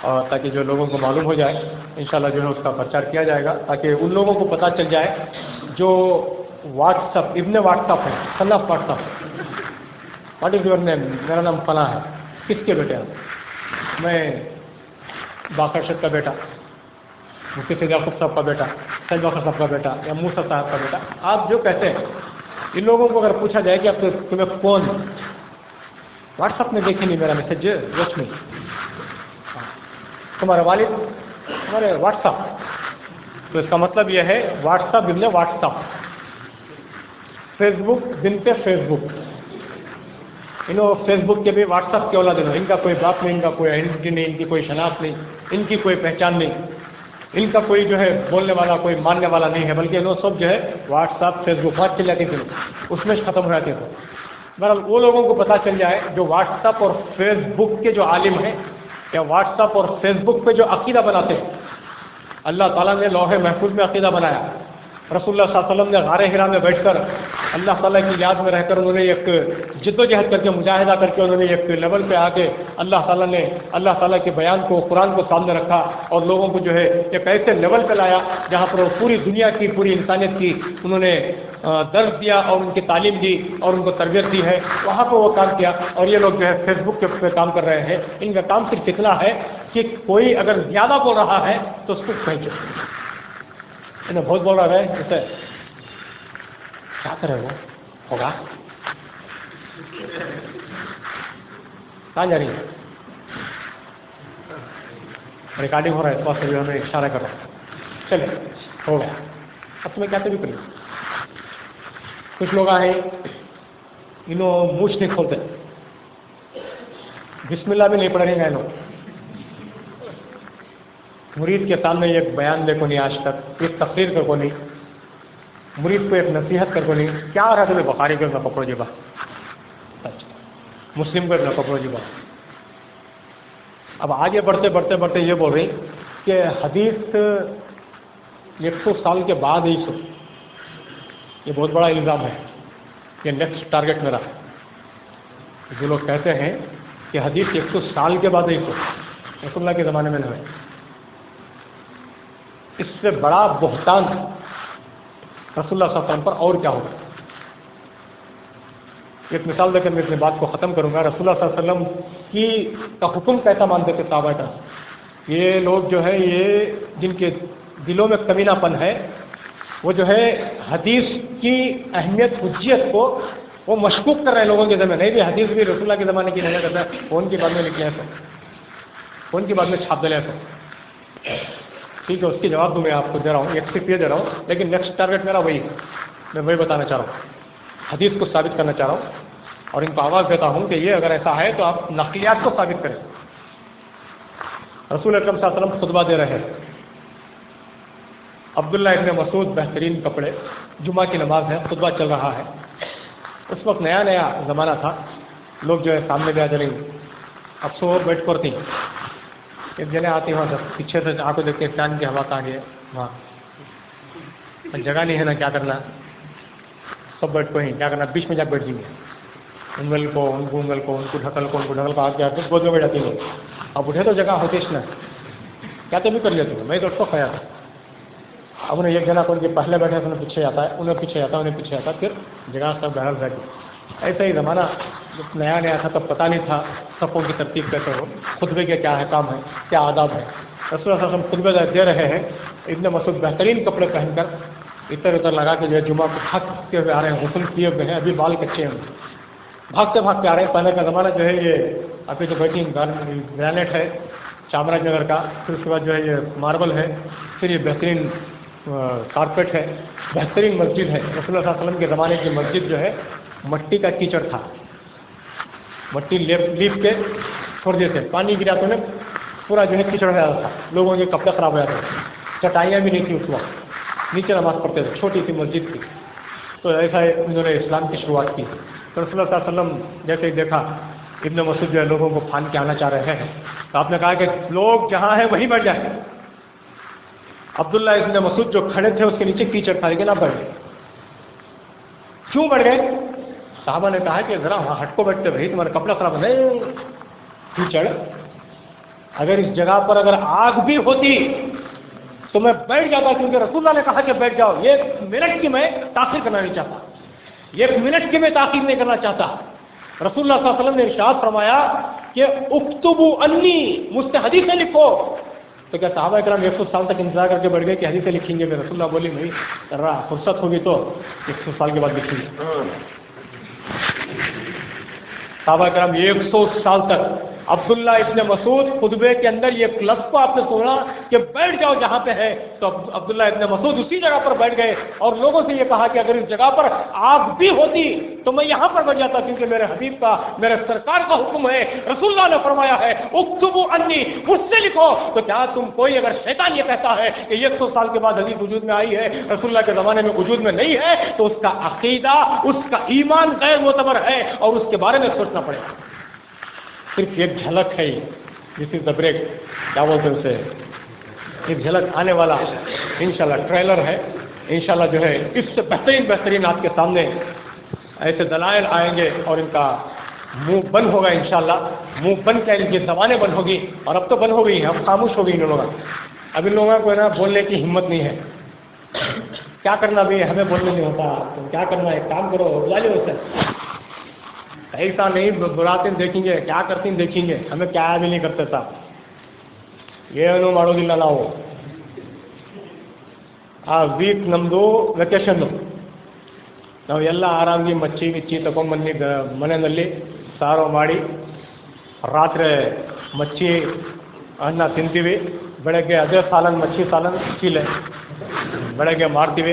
اور تاکہ جو لوگوں کو معلوم ہو جائے انشاءاللہ جو ہے اس کا پرچار کیا جائے گا, تاکہ ان لوگوں کو پتہ چل جائے جو واٹس ایپ ابن واٹس ایپ ہے, son of WhatsApp. What is your name? میرا نام فلاں ہے. کس کے بیٹے ہیں؟ میں باقر شد کا بیٹا, مفتی سید یعقوب صاحب کا بیٹا, سید باقر صاحب کا بیٹا, یا موسیٰ صاحب کا بیٹا. آپ جو کہتے ہیں ان لوگوں کو اگر پوچھا جائے کہ آپ تمہیں کون واٹس ایپ میں دیکھے نہیں میرا میسج روشنی, تمہارے والد ہمارے واٹس ایپ, تو اس کا مطلب یہ ہے واٹس ایپ بن واٹس ایپ, فیس بک بن پہ فیس بک. انہوں فیس بک کے بھی واٹس ایپ کے اولاد ہیں, ان کا کوئی باپ نہیں, ان کا کوئی آئیڈینٹی نہیں, ان کی کوئی شناخت نہیں, ان کی کوئی پہچان نہیں, ان کا کوئی جو ہے بولنے والا کوئی ماننے والا نہیں ہے, بلکہ انہوں سب جو ہے واٹس ایپ فیس بک بات چل جاتی تھی, اس میں ختم ہو جاتے تھے. بہرحال وہ لوگوں کو پتہ چل جائے جو واٹس ایپ اور فیس بک کے جو عالم ہیں, یا واٹس ایپ اور فیس بک پہ جو عقیدہ بناتے ہیں. اللہ تعالیٰ نے لوح محفوظ میں عقیدہ بنایا, رسول اللہ صلی اللہ علیہ وسلم نے غار حرا میں بیٹھ کر اللہ تعالیٰ کی یاد میں رہ کر انہوں نے ایک جد و جہد کر کے مجاہدہ کر کے انہوں نے ایک لیول پہ آ کے اللہ تعالیٰ نے اللہ تعالیٰ کے بیان کو قرآن کو سامنے رکھا, اور لوگوں کو جو ہے ایک ایسے لیول پہ لایا جہاں پر وہ پوری دنیا کی پوری انسانیت کی انہوں نے درس دیا اور ان کی تعلیم دی اور ان کو تربیت دی ہے. وہاں پہ وہ کام کیا, اور یہ لوگ جو ہے فیس بک کے پہ کام کر رہے ہیں. ان کا کام صرف اتنا ہے کہ کوئی اگر زیادہ بول رہا ہے تو اس کو کھینچو. انہیں بہت بول رہا ہے اسے کیا کرے وہ ہوگا, کہاں جا رہی ہے, ریکارڈنگ ہو رہا ہے, اس واسطے ہمیں اشارہ کر رہا ہے. چلے ہو گیا, اب تمہیں کہتے بھی کریے. کچھ لوگ آئے انہوں مونچھ نہیں کھولتے, بسم اللہ بھی نہیں پڑھیں گے انہوں, مرید کے سامنے ایک بیان دے کو نہیں آج تک, ایک تقریر کر کو نہیں, مرید کو ایک نصیحت کر کو نہیں. کیا رہا تمہیں بخاری کو اپنا پکڑو جی با, مسلم کو اپنا پکڑو جی با. اب آگے بڑھتے بڑھتے بڑھتے یہ بول رہی کہ حدیث 100 سال کے بعد ہی سو, یہ بہت بڑا الزام ہے. یہ نیکسٹ ٹارگیٹ میرا ہے. جو لوگ کہتے ہیں کہ حدیث 100 سال کے بعد ہی سو, رسول اللہ کے زمانے میں نہیں ہے, اس سے بڑا بہتان رسول اللہ صلی اللہ علیہ وسلم پر اور کیا ہوگا. ایک مثال دے کر میں اپنی بات کو ختم کروں گا. رسول اللہ صلی اللہ علیہ وسلم کا حکم کیسا مانتے تھے صحابہ کا. یہ لوگ جو ہے یہ جن کے دلوں میں کمینہ پن ہے, وہ جو ہے حدیث کی اہمیت حجیت کو وہ مشکوک کر رہے ہیں لوگوں کے ذمہ. نہیں بھی حدیث بھی رسول اللہ کے زمانے کی نہیں کرتا ہے, فون کی بات میں لکھ لیں تو, فون کی بات میں چھاپ دے تو ٹھیک ہے. اس کی جواب میں آپ کو دے رہا ہوں, ایک صرف یہ دے رہا ہوں, لیکن نیکسٹ ٹارگیٹ میرا وہی ہے. میں وہی بتانا چاہ رہا ہوں, حدیث کو ثابت کرنا چاہ رہا ہوں, اور ان کو آواز دیتا ہوں کہ یہ اگر ایسا ہے تو آپ نقلیات کو ثابت کریں. رسول اکرم صلی اللہ علیہ وسلم خطبہ دے رہے ہیں, عبداللہ ابن مسعود بہترین کپڑے, جمعہ کی نماز ہے, خطبہ چل رہا ہے. اس وقت نیا نیا زمانہ تھا, لوگ جو ہے سامنے بھی آ جائیں, اب سو بیٹھ کر تھی, ایک جنے آتی وہاں سے پیچھے سے آپ کو دیکھتے ہیں فین کی ہوا کہاں گئی ہے, وہاں جگہ نہیں ہے نا, کیا کرنا, سب بیٹھ کو ہی کیا کرنا, بیچ میں جا بیٹھ جائیں گے. انگل کو ان کو انگل کو, ان کو ڈھکل کو ان کو ڈھکل کو, آگے آتے گود میں بیٹھ جاتی ہے. اب اٹھے تو جگہ ہوتی اس میں, کیا تو بھی کر لیتے ہیں, میں تو اس کو خیال ہے. اب انہیں ایک جنا کو ان کے پہلے بیٹھے انہیں پیچھے جاتا ہے, انہیں پیچھے جاتا ہے, انہیں پیچھے جاتا ہے, پھر جگہ سب بہرحال رہ گئی. ایسا ہی زمانہ جب نیا نیا تھا تب پتہ نہیں تھا صفوں کی ترتیب کیسے ہو, خطبے کے کیا احکام ہے, کیا آداب ہے. رسول اللہ صلی اللہ علیہ وسلم خطبے دے رہے ہیں, ابن مسعود بہترین کپڑے پہن کر ادھر ادھر لگا کے جو ہے جمعہ کو بھاگتے ہوئے آ رہے ہیں, غسل کیے ہوئے ہیں, ابھی بال کچے ہیں, بھاگتے بھاگتے آ رہے ہیں. پہلے کا زمانہ جو ہے یہ ابھی جو بیٹھی گرینٹ ہے چامراج نگر کا, پھر اس کے بعد جو ہے یہ ماربل ہے, پھر یہ بہترین کارپیٹ ہے, بہترین مسجد ہے. رسول اللہ صلی اللہ علیہ وسلم کے زمانے کی مسجد جو ہے مٹی کا کیچڑ تھا, مٹی لیپ کے چھوڑ دیتے, پانی گرا تو انہیں پورا جو ہے کیچڑ ہو جاتا تھا, لوگوں کے کپڑے خراب ہو جاتے تھے, چٹائیاں بھی نہیں تھیں اس وقت, نیچے نماز پڑھتے تھے, چھوٹی سی مسجد تھی. تو ایسا انہوں نے اسلام کی شروعات کی. تو رسول اللہ صلی اللہ علیہ وسلم جیسے ہی دیکھا ابن مسعود جو ہے لوگوں کو پھان کے آنا چاہ رہے ہیں, تو آپ نے کہا کہ لوگ جہاں ہیں وہیں بیٹھ جائیں. عبداللہ ابن مسعود جو کھڑے تھے اس کے نیچے کیچڑ تھا لیکن اب بڑھ گئے. کیوں بڑھ گئے؟ صحابہ نے کہا کہ ذرا وہاں ہٹ کو بیٹھتے بھائی، تمہارا کپڑا خراب ہے. کیچڑ، اگر اس جگہ پر اگر آگ بھی ہوتی تو میں بیٹھ جاتا، کیونکہ رسول اللہ نے کہا کہ بیٹھ جاؤ. یہ منٹ کی میں تاخیر کرنا نہیں چاہتا، یہ منٹ کی میں تاخیر نہیں کرنا چاہتا. رسول اللہ صلی اللہ علیہ وسلم نے ارشاد فرمایا کہ اکتبوا انی، مجھ سے حدیثیں لکھو. تو کیا صحابہ کرام 100 سال تک انتظار کر کے بیٹھ گئے کہ حدیثیں لکھیں گے؟ رسول اللہ بولی نہیں کر رہا، فرصت ہوگی تو 100 سال کے بعد لکھیں گے. صحابہ کرام 100 سال تک. عبداللہ ابن مسعود خطبے کے اندر یہ لفظ کو آپ نے سنا کہ بیٹھ جاؤ جہاں پہ ہے، تو عبداللہ ابن مسعود اسی جگہ پر بیٹھ گئے اور لوگوں سے یہ کہا کہ اگر اس جگہ پر آگ بھی ہوتی تو میں یہاں پر بیٹھ جاتا، کیونکہ میرے حبیب کا، میرے سرکار کا حکم ہے. رسول اللہ نے فرمایا ہے اکتبوا انی، مجھ سے لکھو. تو کیا تم کوئی، اگر شیطان یہ کہتا ہے کہ 100 سال کے بعد حدیث وجود میں آئی ہے، رسول اللہ کے زمانے میں وجود میں نہیں ہے، تو اس کا عقیدہ، اس کا ایمان غیر معتبر ہے اور اس کے بارے میں سوچنا پڑے گا. صرف ایک جھلک ہے، جس از دا بریک، کیا بولتے ہیں اسے، ایک جھلک آنے والا انشاءاللہ ٹریلر ہے. انشاءاللہ جو ہے اس سے بہترین آپ کے سامنے ایسے دلائل آئیں گے اور ان کا منہ بند ہوگا. انشاءاللہ منہ بند کیا، ان کی زبانیں بند ہوگی، اور اب تو بند ہو گئی ہیں، اب خاموش ہو گئی ان لوگوں. اب ان لوگوں کو نا بولنے کی ہمت نہیں ہے. کیا کرنا بھی ہمیں بولنے نہیں ہوتا، تم کیا کرنا ہے، کام کرو، بلا لو اسے. ایسا نہیں بلاتے دیکھیں گے، کیا کرتے ہیں دیکھیں گے، ہمیں کیا بھی نہیں کرتے صاحب. ಏನು ಮಾಡೋದಿಲ್ಲ ನಾವು. ಆ ವೀಕ್ ನಮ್ಮದು ವೆಕೇಷನ್ನು. ನಾವು ಎಲ್ಲ ಆರಾಮಾಗಿ ಮಚ್ಚಿ ಗಿಚ್ಚಿ ತಗೊಂಡ್ಬಂದು ಮನೆಯಲ್ಲಿ ಸಾರು ಮಾಡಿ ರಾತ್ರಿ ಮಚ್ಚಿ ಅನ್ನ ತಿಂತೀವಿ, ಬೆಳಗ್ಗೆ ಅದೇ ಸಾಲನ್ ಮಚ್ಚಿ ಸಾಲನ್ ಚೀಲೆ ಬೆಳಗ್ಗೆ ಮಾಡ್ತೀವಿ,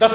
10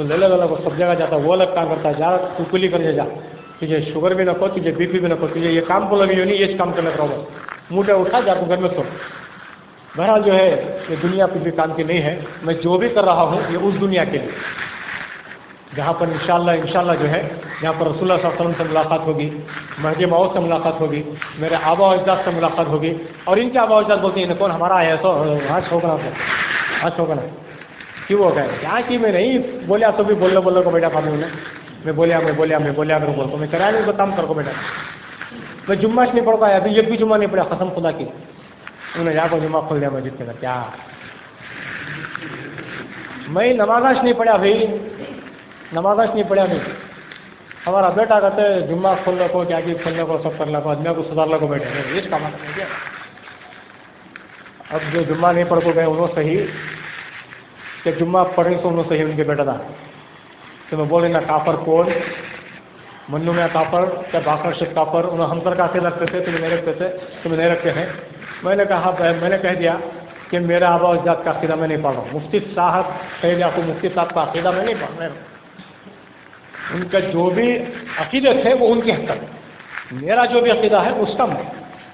تو لے لے کو سب جگہ جاتا ہے، وہ الگ کام کرتا ہے، جا تو کلی کر جا، تجھے شوگر بھی نہ ہو، تجھے بی پی بھی نہ ہو، تجھے یہ کام کو لگی نہیں، یہ کام کرنے رہو، موٹے اٹھا جا تو گھر میں سو۔ بہرحال جو ہے یہ دنیا کسی کام کی نہیں ہے، میں جو بھی کر رہا ہوں یہ اس دنیا کے لیے جہاں پر انشاءاللہ جو ہے جہاں پر رسول اللہ صلی اللہ علیہ وسلم سے ملاقات ہوگی، مہدی موعود سے ملاقات ہوگی، میرے آبا و اجداد سے ملاقات ہوگی، اور ان کے آبا و اجداد بولتے ہیں کون ہمارا ہے تو ہاں چھوکنا ہاں چھوکنا کیوں ہو گئے یہاں کی میں نہیں بولیا تو بھی بولنے کو بیٹا پاؤں میں بولیا کروں بول کو میں کرا نہیں کام کر کو بیٹا میں جمعہ نہیں پڑھ پایا ابھی، ایک بھی جمعہ نہیں پڑا قسم خدا کی، انہوں نے جا کر جمعہ کھول دیا مسجد کے اندر، کیا میں نمازاش نہیں پڑھا بھائی، نمازاش نہیں پڑھا نہیں، ہمارا بیٹا کہتے ہیں جمعہ کھولنے کو کیا کہ کھولنے کو سب کرنے کو آدمی کو سدھارنے کو بیٹھے یہ کام ہے۔ اب جو جمعہ نہیں پڑھ کو گئے انہوں صحیح کہ جمعہ پڑھیں تو انہوں صحیح ان کے بیٹا تھا تو میں بول رہی نا کافر کون منو میں کافر کیا باقر شف کافر، انہوں ہمسر کا عقیدہ رکھتے تھے تمہیں نہیں رکھتے تھے، تمہیں نہیں رکھتے ہیں۔ میں نے کہا میں نے کہہ دیا کہ میرا آبا و اجداد کا عقیدہ میں نہیں پڑھ رہا ہوں، مفتی صاحب کہہ دیا کو مفتی صاحب کا عقیدہ میں نہیں پڑھ رہا ہوں، ان کا جو بھی عقیدے تھے وہ ان کی حد تک، میرا جو بھی عقیدہ ہے اس کا میں،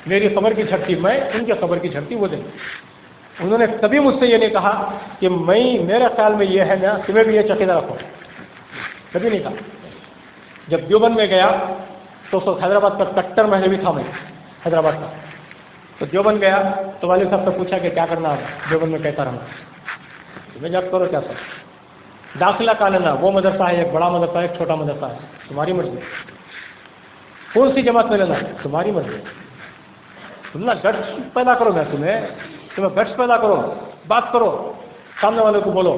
میری خبر کی جھٹکی میں، ان کی خبر کی جھٹکی وہ دیں۔ انہوں نے کبھی مجھ سے یہ نہیں کہا کہ میرے خیال میں یہ ہے نا تمہیں بھی یہ عقیدہ رکھو، کبھی نہیں کہا۔ جب دیوبند میں گیا تو حیدرآباد کا کٹر مذہبی تھا میں، حیدرآباد کا، تو دیوبند گیا تو والد صاحب سے پوچھا کہ کیا کرنا ہے دیوبند میں، کہتا رہنا تمہیں جب کرو کیا سر، داخلہ کا لینا، وہ مدرسہ ہے ایک بڑا مدرسہ ہے ایک چھوٹا مدرسہ ہے، تمہاری مرضی، کون سی جماعت میں لینا تمہاری مرضی، تم گٹس پیدا کرو، میں تمہیں گٹس پیدا کرو، بات کرو، سامنے والے کو بولو،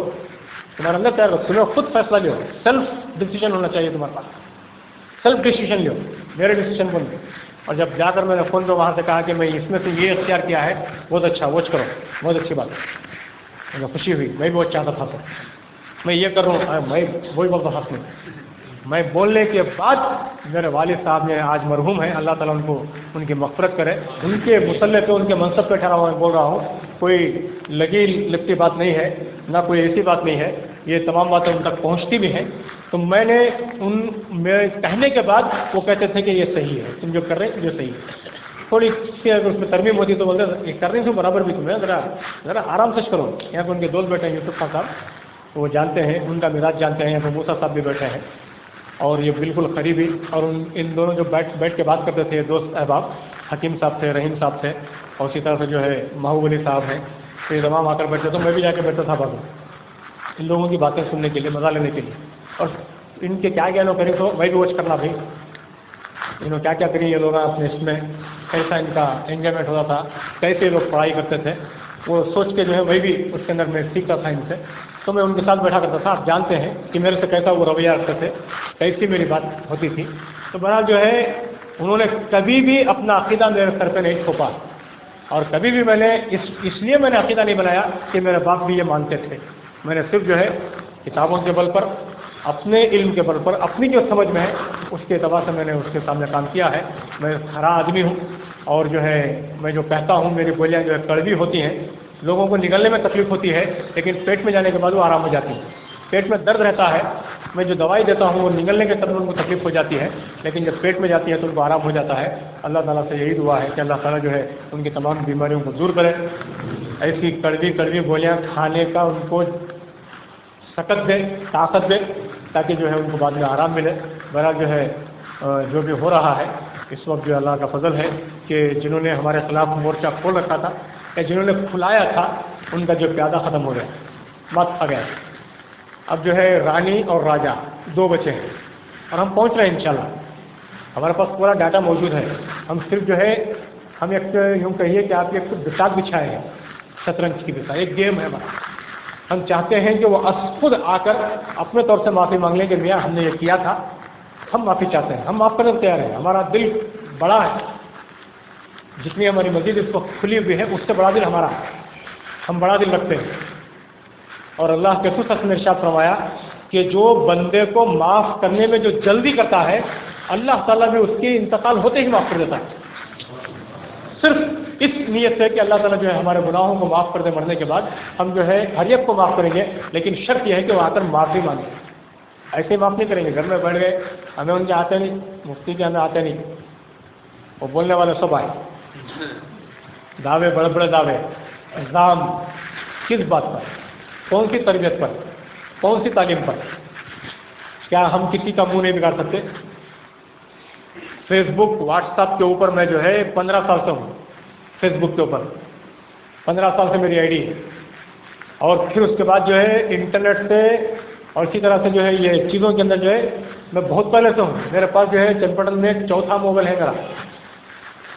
تمہارے اندر تیار کرو، تمہیں خود فیصلہ لو، سیلف ڈیسیجن ہونا چاہیے تمہارے پاس، سیلف ڈیسیجن لو، میرے ڈیسیجن کو نہیں۔ اور جب جا کر میں نے فون پہ وہاں سے کہا کہ میں اس میں سے یہ اختیار کیا ہے، بہت اچھا واچ کرو، بہت اچھی بات ہے، مجھے خوشی ہوئی، میں بھی بہت چاہتا تھا سر، میں یہ کر رہا ہوں، میں وہی بولتا حق میں بولنے کے بعد میرے والد صاحب نے آج مرحوم ہیں، اللہ تعالیٰ ان کو ان کی مغفرت کرے، ان کے مسلح پہ ان کے منصب پہ ٹھہرا ہوا بول رہا ہوں، کوئی لگی لگتی بات نہیں ہے، نہ کوئی ایسی بات نہیں ہے، یہ تمام باتیں ان تک پہنچتی بھی ہیں۔ تو میں نے میرے کہنے کے بعد وہ کہتے تھے کہ یہ صحیح ہے، تم جو کر رہے ہیں یہ صحیح ہے، تھوڑی سی اگر اس میں ترمیم ہوتی تو بولتے یہ کر رہی تھی برابر بھی تمہیں، ذرا آرام سے کرو۔ یہاں پہ ان کے دوست بیٹھے ہیں یوسف خان صاحب، وہ جانتے ہیں، ان کا مزاج جانتے ہیں، یہاں پہ موسیٰ صاحب بھی بیٹھے ہیں، اور یہ بالکل قریبی، اور ان دونوں جو بیٹھ کے بات کرتے تھے دوست احباب، حکیم صاحب تھے، رحیم صاحب تھے، اور اسی طرح سے جو ہے محبوب علی صاحب ہیں، تو یہ تمام آ کر بیٹھتے تو میں بھی جا کے بیٹھتا تھا بابو ان لوگوں کی باتیں سننے کے لیے، مزہ لینے کے لیے، اور ان کے کیا گانوں کریں تو میں بھی واچ کرنا بھائی، انہوں کیا کیا کری یہ لوگ اپنے اس میں، کیسا ان کا انجوائمنٹ ہوتا تھا، کیسے لوگ پڑھائی کرتے تھے، وہ سوچ کے جو ہے میں بھی اس کے اندر میں سیکھتا تھا ان سے، تو میں ان کے ساتھ بیٹھا کرتا تھا۔ آپ جانتے ہیں کہ میرے سے کیسا وہ رویہ رکھتے تھے، کیسی میری بات ہوتی تھی، تو بہرحال جو ہے انہوں نے کبھی بھی اپنا عقیدہ میرے سر پہ نہیں تھوپا، اور کبھی بھی میں نے اس لیے میں نے عقیدہ نہیں بنایا کہ میرے باپ بھی یہ مانتے تھے، میں نے صرف جو ہے کتابوں کے بل پر، اپنے علم کے بل پر، اپنی جو سمجھ میں ہے اس کے اعتبار سے میں نے اس کے سامنے کام کیا ہے۔ میں کھرا آدمی ہوں، اور جو ہے میں جو کہتا ہوں میری بولیاں جو ہے کڑوی ہوتی ہیں، لوگوں کو نگلنے میں تکلیف ہوتی ہے، لیکن پیٹ میں جانے کے بعد وہ آرام ہو جاتی ہے۔ پیٹ میں درد رہتا ہے، میں جو دوائی دیتا ہوں وہ نگلنے کے تب ان کو تکلیف ہو جاتی ہے، لیکن جب پیٹ میں جاتی ہے تو ان کو آرام ہو جاتا ہے۔ اللہ تعالیٰ سے یہی دعا ہے کہ اللہ تعالیٰ جو ہے ان کی تمام بیماریوں کو دور کرے، ایسی کڑوی گولیاں کھانے کا ان کو طاقت دے، تاکہ جو ہے ان کو بعد میں آرام ملے۔ بہرحال جو ہے جو بھی ہو رہا ہے اس وقت جو اللہ کا فضل ہے کہ جنہوں نے ہمارے خلاف مورچہ کھول رکھا تھا یا جنہوں نے کھلایا تھا ان کا جو پیادہ ختم ہو گیا، مت کھا گیا۔ اب جو ہے رانی اور راجا دو بچے ہیں، اور ہم پہنچ رہے ہیں انشاءاللہ، ہمارے پاس پورا ڈاٹا موجود ہے۔ ہم صرف جو ہے ہم ایک یوں کہیے کہ آپ ایک بساط بچھائے ہیں، شطرنج کی بساط، ایک گیم ہے ہمارا۔ ہم چاہتے ہیں کہ وہ خود آ کر اپنے طور سے معافی مانگ لیں کہ میاں ہم نے یہ کیا تھا، ہم معافی چاہتے ہیں، ہم معاف کرنے کو تیار ہیں، ہمارا دل بڑا ہے، جتنی ہماری مسجد اس وقت کھلی ہوئی ہے اس سے بڑا دل ہمارا ہے، ہم بڑا دل رکھتے ہیں۔ اور اللہ کے خصوص نے ارشاد فرمایا کہ جو بندے کو معاف کرنے میں جو جلدی کرتا ہے اللہ تعالیٰ بھی اس کی انتقال ہوتے ہی معاف کر دیتا ہے، صرف اس نیت سے کہ اللہ تعالیٰ جو ہے ہمارے گناہوں کو معاف کر دے، مرنے کے بعد ہم جو ہے ہر ایک کو معاف کریں گے، لیکن شرط یہ ہے کہ وہ آ کر معافی مانگے۔ ایسے معاف نہیں کریں گے. گھر میں بیٹھ گئے, ہمیں ان کے آتے نہیں, مفتی کے ہمیں آتے نہیں, وہ بولنے والے سب آئے, دعوے بڑے بڑے دعوے, الزام کس بات پر, کون سی تربیت پر, کون سی تعلیم پر؟ کیا ہم کسی کا منہ نہیں بگاڑ سکتے؟ فیس بک واٹس ایپ کے اوپر میں جو ہے 15 سال سے ہوں, فیس بک کے اوپر 15 سال سے میری آئی ڈی ہے. اور پھر اس کے بعد جو ہے انٹرنیٹ سے اور اسی طرح سے جو ہے یہ چیزوں کے اندر جو ہے میں بہت پہلے سے ہوں. میرے پاس جو ہے چنپٹن میں 4تھا موبائل ہے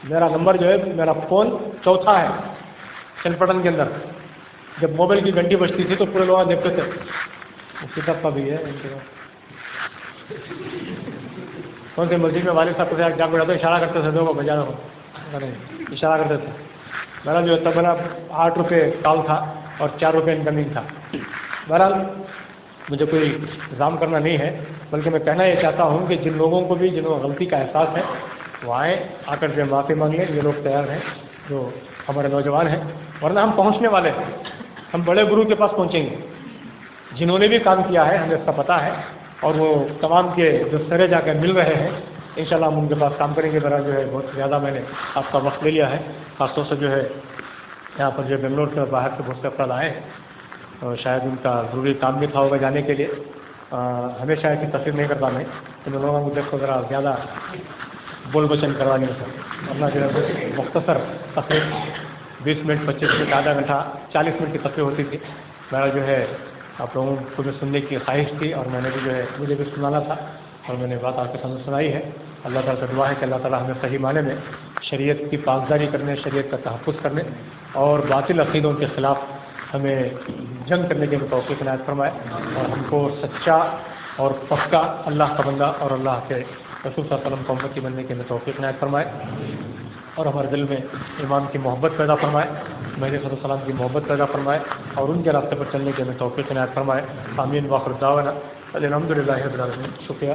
میرا نمبر جو ہے, میرا فون 4تھا ہے چنپٹن کے اندر. جب موبائل کی گھنٹی بجتی تھی تو پورے لوگ دیکھتے تھے. اسی طرح کا بھی ہے ان کے پاس. کون سی مسجد میں والد صاحب کے ساتھ جا کے جاتے اشارہ کرتے تھے, دیکھو بجا رہا ہوں, اشارہ کرتے تھے. میرا جو ہے میرا 8 روپے کال تھا اور 4 روپے انکمنگ تھا. بہرحال مجھے کوئی الزام کرنا نہیں ہے, بلکہ میں کہنا یہ چاہتا ہوں کہ جن لوگوں کو بھی جنہوں کو غلطی کا احساس ہے وہ آئیں, آ کر کے معافی مانگ لیں. یہ لوگ تیار ہیں جو ہمارے نوجوان ہیں, ورنہ ہم پہنچنے والے ہیں, ہم بڑے گرو کے پاس پہنچیں گے. جنہوں نے بھی کام کیا ہے ہمیں اس کا پتہ ہے, اور وہ تمام کے جو سرے جا کے مل رہے ہیں انشاءاللہ ہم ان کے پاس کام کریں گے. میرا جو ہے بہت زیادہ میں نے آپ کا وقت لے لیا ہے, خاص طور سے جو ہے یہاں پر جو بنگلور سے باہر سے بہت سے افراد آئے ہیں, اور شاید ان کا ضروری کام بھی تھا ہوگا جانے کے لیے. ہمیشہ ایسی تفریح نہیں کرتا میں, تو میں لوگوں کو دیکھ کو ذرا زیادہ بول بچن کروانی ہے سر. اپنا جو ہے مختصر تفریح 20 منٹ 25 منٹ آدھا گھنٹہ 40 منٹ کی تفریح ہوتی تھی. میرا جو ہے آپ لوگوں کو بھی سننے کی خواہش تھی, اور میں نے بھی جو ہے مجھے بھی سنانا تھا, اور میں نے بات آپ کے سامنے سنائی ہے. اللہ تعالیٰ سے دعا ہے کہ اللہ تعالیٰ ہمیں صحیح معنی میں شریعت کی پاسداری کرنے, شریعت کا تحفظ کرنے اور باطل عقیدوں کے خلاف ہمیں جنگ کرنے کے توفیق عنایت فرمائے, اور ہم کو سچا اور پکا اللہ کا بندہ اور اللہ کے رسول صلی اللہ علیہ وسلم کو امتی بننے کے توفیق عنایت فرمائے, اور ہمارے دل میں امام کی محبت پیدا فرمائے, مہدی صلی اللہ علیہ وسلم کی محبت پیدا فرمائے, اور ان کے راستے پر چلنے کے توفیق عنایت فرمائے. آمین. واخر دعوانا الحمدللہ رب العالمین. شکریہ.